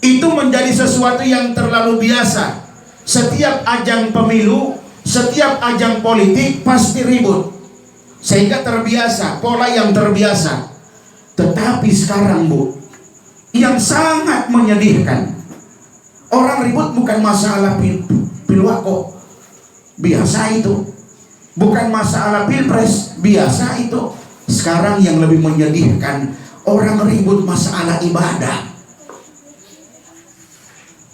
Itu menjadi sesuatu yang terlalu biasa. Setiap ajang pemilu, setiap ajang politik pasti ribut, sehingga terbiasa, pola yang terbiasa. Tetapi sekarang Bu, yang sangat menyedihkan, orang ribut bukan masalah pilwako, biasa itu. Bukan masalah pilpres, biasa itu. Sekarang yang lebih menyedihkan, orang ribut masalah ibadah.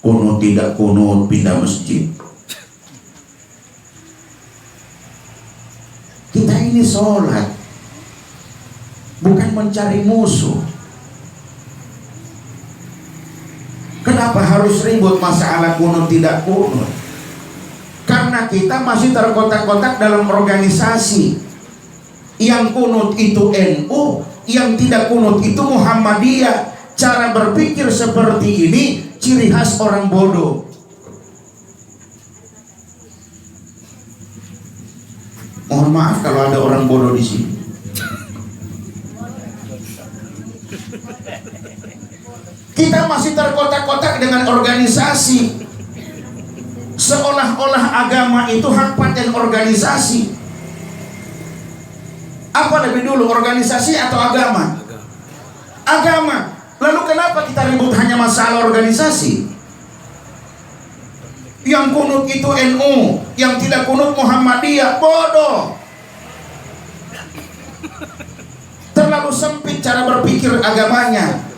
Kunut tidak kunut, pindah masjid. Kita ini sholat, bukan mencari musuh. Kenapa harus ribut masalah kunut tidak kunut? Karena kita masih terkotak-kotak dalam organisasi. Yang kunut itu NU, yang tidak kunut itu Muhammadiyah. Cara berpikir seperti ini ciri khas orang bodoh. Mohon maaf kalau ada orang bodoh di sini. Kita masih terkotak-kotak dengan organisasi. Seolah-olah agama itu hak paten organisasi. Apa lebih dulu, organisasi atau agama? Agama. Lalu kenapa kita ribut hanya masalah organisasi? Yang kunut itu NU, yang tidak kunut Muhammadiyah. Bodoh. Terlalu sempit cara berpikir agamanya.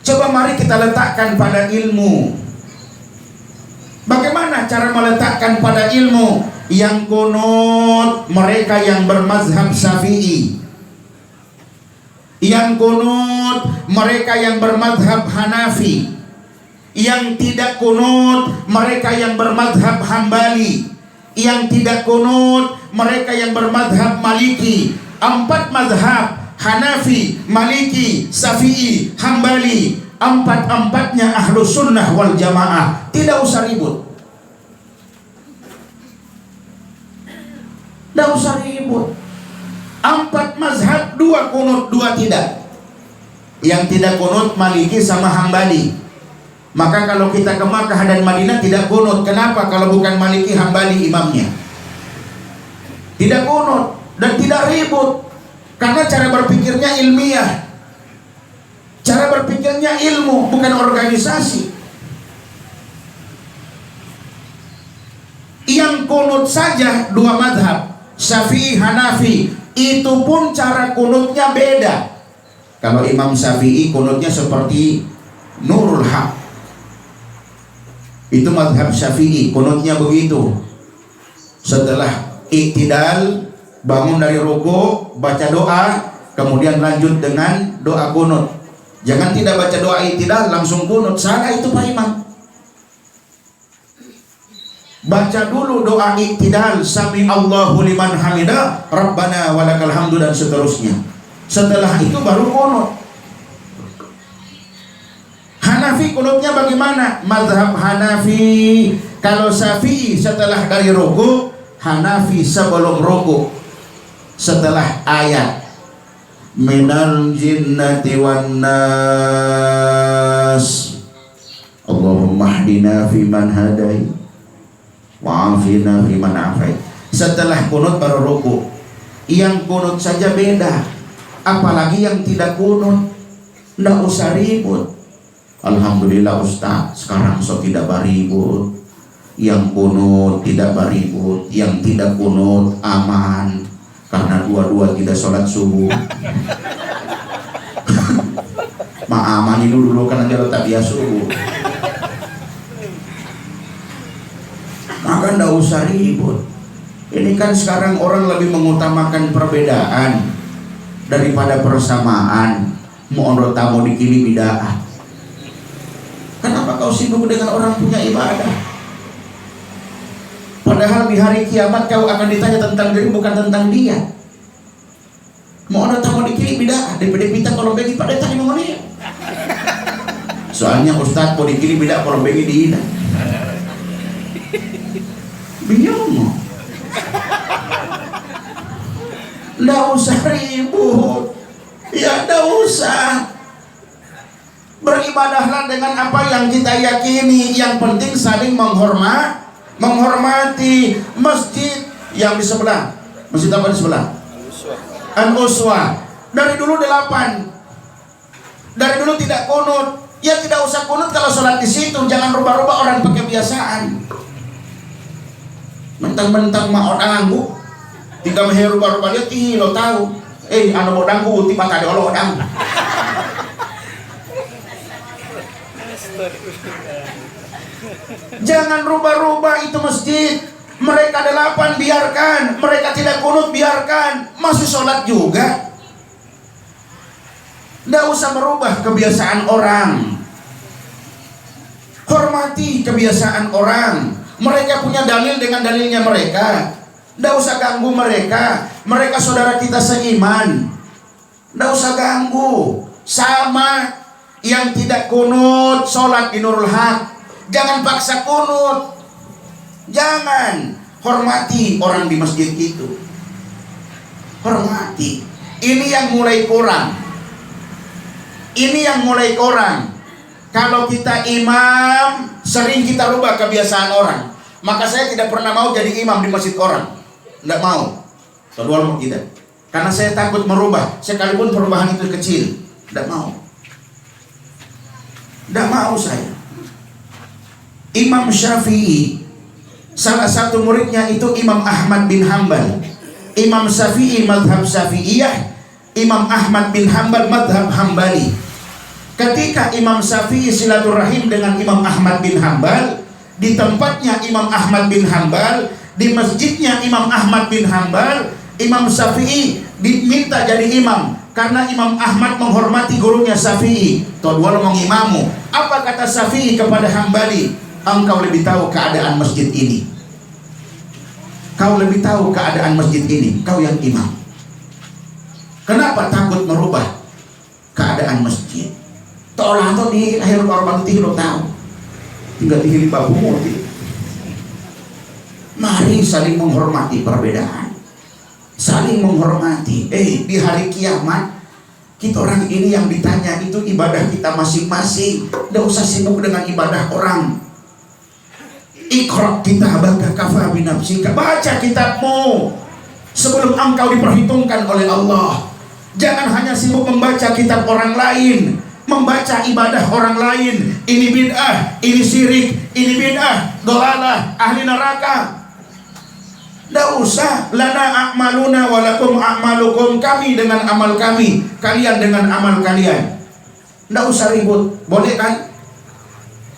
Coba mari kita letakkan pada ilmu. Bagaimana cara meletakkan pada ilmu? Yang kunut mereka yang bermazhab Syafi'i. Yang kunut mereka yang bermadhab Hanafi. Yang tidak kunut mereka yang bermadhab Hambali. Yang tidak kunut mereka yang bermadhab Maliki. 4 madhab, Hanafi, Maliki, Syafi'i, Hambali, 4-4-nya ahlu sunnah wal jamaah. Tidak usah ribut. Tidak usah ribut. 4 mazhab, 2 kunut, 2 tidak. Yang tidak kunut Maliki sama Hambali. Maka kalau kita ke Makkah dan Madinah tidak kunut. Kenapa? Kalau bukan Maliki, Hambali imamnya. Tidak kunut dan tidak ribut. Karena cara berpikirnya ilmiah. Cara berpikirnya ilmu, bukan organisasi. Yang kunut saja 2 madhab, Syafi'i, Hanafi, itu pun cara kunutnya beda. Kalau Imam Syafi'i kunutnya seperti Nurul Haq, itu mazhab Syafi'i, kunutnya begitu. Setelah iktidal, bangun dari ruku, baca doa, kemudian lanjut dengan doa kunut. Jangan tidak baca doa iktidal langsung kunut, salah itu Pak Imam. Baca dulu doa iktidal, sami Allahu liman hamidah, Rabbana walakal hamdu, dan seterusnya. Setelah itu baru kunut. Hanafi kunutnya bagaimana? Mazhab Hanafi, kalau Syafi'i setelah dari ruku, Hanafi sebelum ruku, setelah ayat minal jinnati wan nas Allahumma hdina fiman hadai wa'afina fiman afai. Setelah kunut baru ruku. Yang kunut saja beda, apalagi yang tidak kunut. Nggak usah ribut. Alhamdulillah Ustaz, sekarang so tidak beribut. Yang kunut tidak beribut, yang tidak kunut aman, karena dua-dua tidak sholat subuh. Aman dulu karena dia tak biasa subuh. Maka nggak usah ribut. Ini kan sekarang orang lebih mengutamakan perbedaan daripada persamaan. Mau tamu dikini bid'ah. Kenapa kau sibuk dengan orang punya ibadah? Padahal di hari kiamat kau akan ditanya tentang diri, bukan tentang dia. Mau tamu dikini bid'ah, daripada minta kalau bagi pada tadi mau dia. Soalnya Ustaz mau dikini bid'ah kalau bagi di ina. Bingung. Nggak usah ribut. Ya nggak usah. Beribadahlah dengan apa yang kita yakini. Yang penting saling menghormati. Masjid yang di sebelah, masjid apa di sebelah? Al-Uswa. Dari dulu 8. Dari dulu tidak kunut. Ya tidak usah kunut kalau sholat di situ. Jangan rubah-rubah orang pakai kebiasaan. Mentang-mentang mau danggu, tidak meheru rubah-rubah dia lo tahu. Anu mau danggu tiba tadi lo danggu. Jangan rubah-rubah itu masjid. Mereka 8 biarkan, mereka tidak kunut biarkan, masih sholat juga. Tidak usah merubah kebiasaan orang. Hormati kebiasaan orang. Mereka punya dalil dengan dalilnya mereka. Tidak usah ganggu mereka. Mereka saudara kita seiman. Tidak usah ganggu. Sama yang tidak kunut sholat di Nurul Haq, jangan paksa kunut. Jangan. Hormati orang di masjid itu. Hormati. Ini yang mulai kurang. Ini yang mulai kurang. Kalau kita imam, sering kita rubah kebiasaan orang. Maka saya tidak pernah mau jadi imam di masjid orang. Tidak mau. Kedua mau tidak. Karena saya takut merubah. Sekalipun perubahan itu kecil. Tidak mau. Tidak mau saya. Imam Syafi'i, salah satu muridnya itu Imam Ahmad bin Hanbal. Imam Syafi'i madhab Syafi'iyah, Imam Ahmad bin Hanbal madhab Hambali. Ketika Imam Syafi'i silaturahim dengan Imam Ahmad bin Hanbal, di tempatnya Imam Ahmad bin Hanbal, di masjidnya Imam Ahmad bin Hanbal, Imam Syafi'i diminta jadi imam karena Imam Ahmad menghormati gurunya Syafi'i. Tuan mengimamu. Apa kata Syafi'i kepada Hambali? Engkau lebih tahu keadaan masjid ini. Kau lebih tahu keadaan masjid ini. Kau yang imam. Kenapa takut merubah keadaan masjid? Tolong atau di akhir korban lo tahu. Tinggal dihili babumu. Mari saling menghormati perbedaan. Saling menghormati. Di hari kiamat kita orang ini yang ditanya itu ibadah kita masing-masing. Tidak usah sibuk dengan ibadah orang. Iqra kitabaka kafa bi nafsika. Baca kitabmu sebelum engkau diperhitungkan oleh Allah. Jangan hanya sibuk membaca kitab orang lain, membaca ibadah orang lain. Ini bid'ah, ini syirik, ini bid'ah, dolalah, ahli neraka. Nggak usah. Lana a'maluna walakum a'malukum. Kami dengan amal kami, kalian dengan amal kalian. Nggak usah ribut. Boleh kan?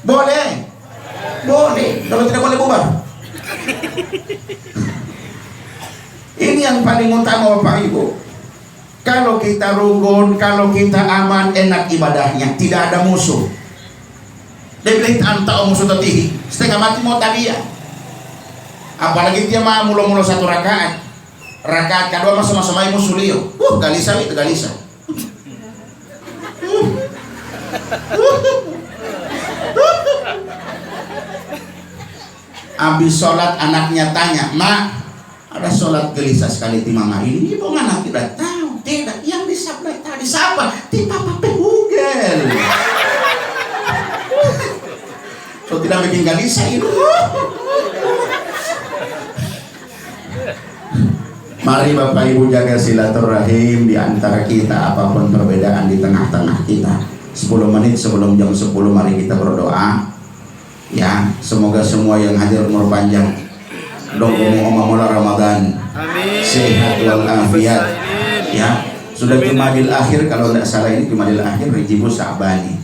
Boleh. Boleh. Kalau tidak boleh bubar. Ini yang paling utama Bapak Ibu. Kalau kita rukun, kalau kita aman, enak ibadahnya, tidak ada musuh. Dia bilang anta musuh tetihi, setengah mati mau tadiya. Apalagi dia mah mulu-mulu satu rakaat. Rakaat kedua sama-sama musuh liyo. Galisa itu galisa. Habis sholat anaknya tanya, "Mak, ada sholat gelisah sekali di mama ini." Ibu anak tidak tahu. Tidak, yang disabda tadi siapa? Di papa pehugel. So tidak bikin gelisah itu. Mari Bapak Ibu jaga silaturahim di antara kita, apapun perbedaan di tengah-tengah kita. 10 menit sebelum jam 10 mari kita berdoa. Ya, semoga semua yang hadir umur panjang. Mula Ramadan. Amin. Sehat walafiat. Ya, sudah Jumadil akhir, kalau tidak salah ini Jumadil akhir Rijibu Sya'bani.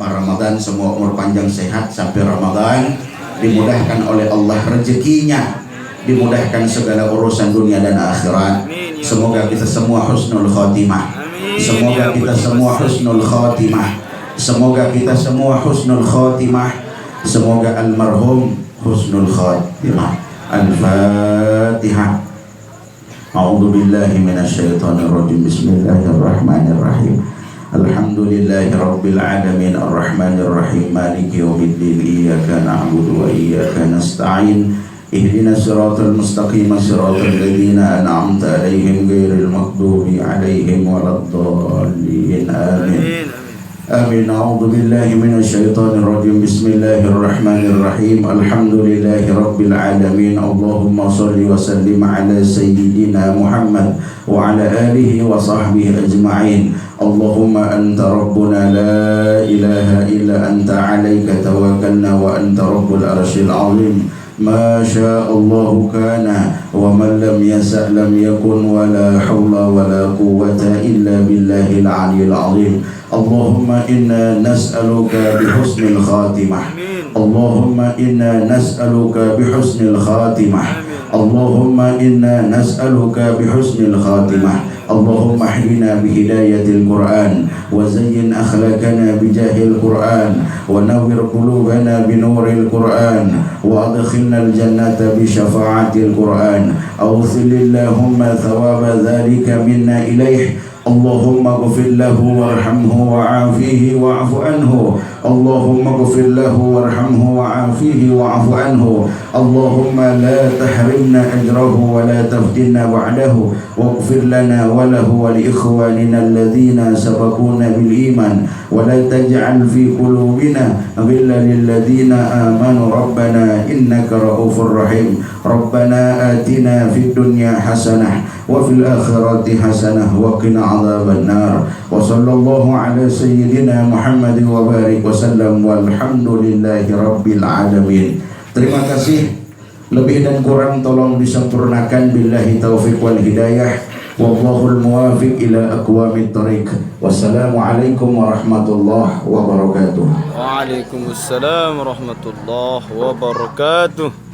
Ramadan semua umur panjang sehat sampai Ramadan, dimudahkan oleh Allah rezekinya, dimudahkan segala urusan dunia dan akhirat. Semoga kita semua husnul khotimah. Semoga kita semua husnul khotimah. Semoga kita semua husnul khotimah. Semoga almarhum husnul khotimah. Al-Fatihah. A'udzu billahi minasyaitonir rajim. Bismillahirrahmanirrahim. Alhamdulillahi rabbil alamin arrahmanir rahim maliki yaumiddin iyyaka na'budu wa iyyaka nasta'in ihdinas siratal mustaqim siratal ladzina an'amta 'alaihim ghairil maghdubi 'alaihim waladdallin amin. Amin. A'udzu billahi minasyaitonir rajim. Bismillahirrahmanirrahim. Alhamdulillahi rabbil alamin. Allahumma shalli wa sallim ala sayyidina Muhammad wa ala alihi wa sahbihi ajma'in. Allahumma anta rabbuna la ilaha illa anta 'alaika tawakkalna wa anta rabbul arsyil 'azim. Ma sya'allahu kana wa man lam yasa' lam yakun wa la hawla wa la quwwata illa billahil 'aliyyil 'azim. Allahumma inna nas'aluka bihusnil khatimah. Allahumma inna nas'aluka bihusnil khatimah. Allahumma inna nas'aluka bihusnil khatimah. Allahumma hdina bihidayatil Qur'an wa zayyin akhlaqana bijahil Qur'an wa nawwir qulubana binuril Qur'an wa adkhilnal jannata bi syafa'atil Qur'an. Awthilillahumma thawaba dhalika minna ilaih. Allahumma ghfir lahu warhamhu wa'afihi wa'fu anhu. Allahumma ghfir lahu warhamhu wa'afihi wa'fu anhu. Allahumma la tahrimna ajrahu wa la taftinna ba'dahu waghfir lana wa lahu wa li ikhwanina alladhina sabaquna bil iman wa la taj'al fi qulubina ghillan lil ladzina amanu rabbana innaka ra'ufur rahim. Rabbana atina fid dunya hasanah wa fil akhirati hasanah wa qina adzaban nar. Wa sallallahu ala sayyidina Muhammad wa barik wa sallam walhamdulillahi rabbil alamin. Terima kasih. Lebih dan kurang tolong disempurnakan. Billahi taufiq wal hidayah. Wallahul muwafiq ila aqwamit thariq. Wassalamualaikum warahmatullahi wabarakatuh. Waalaikumsalam warahmatullahi wabarakatuh.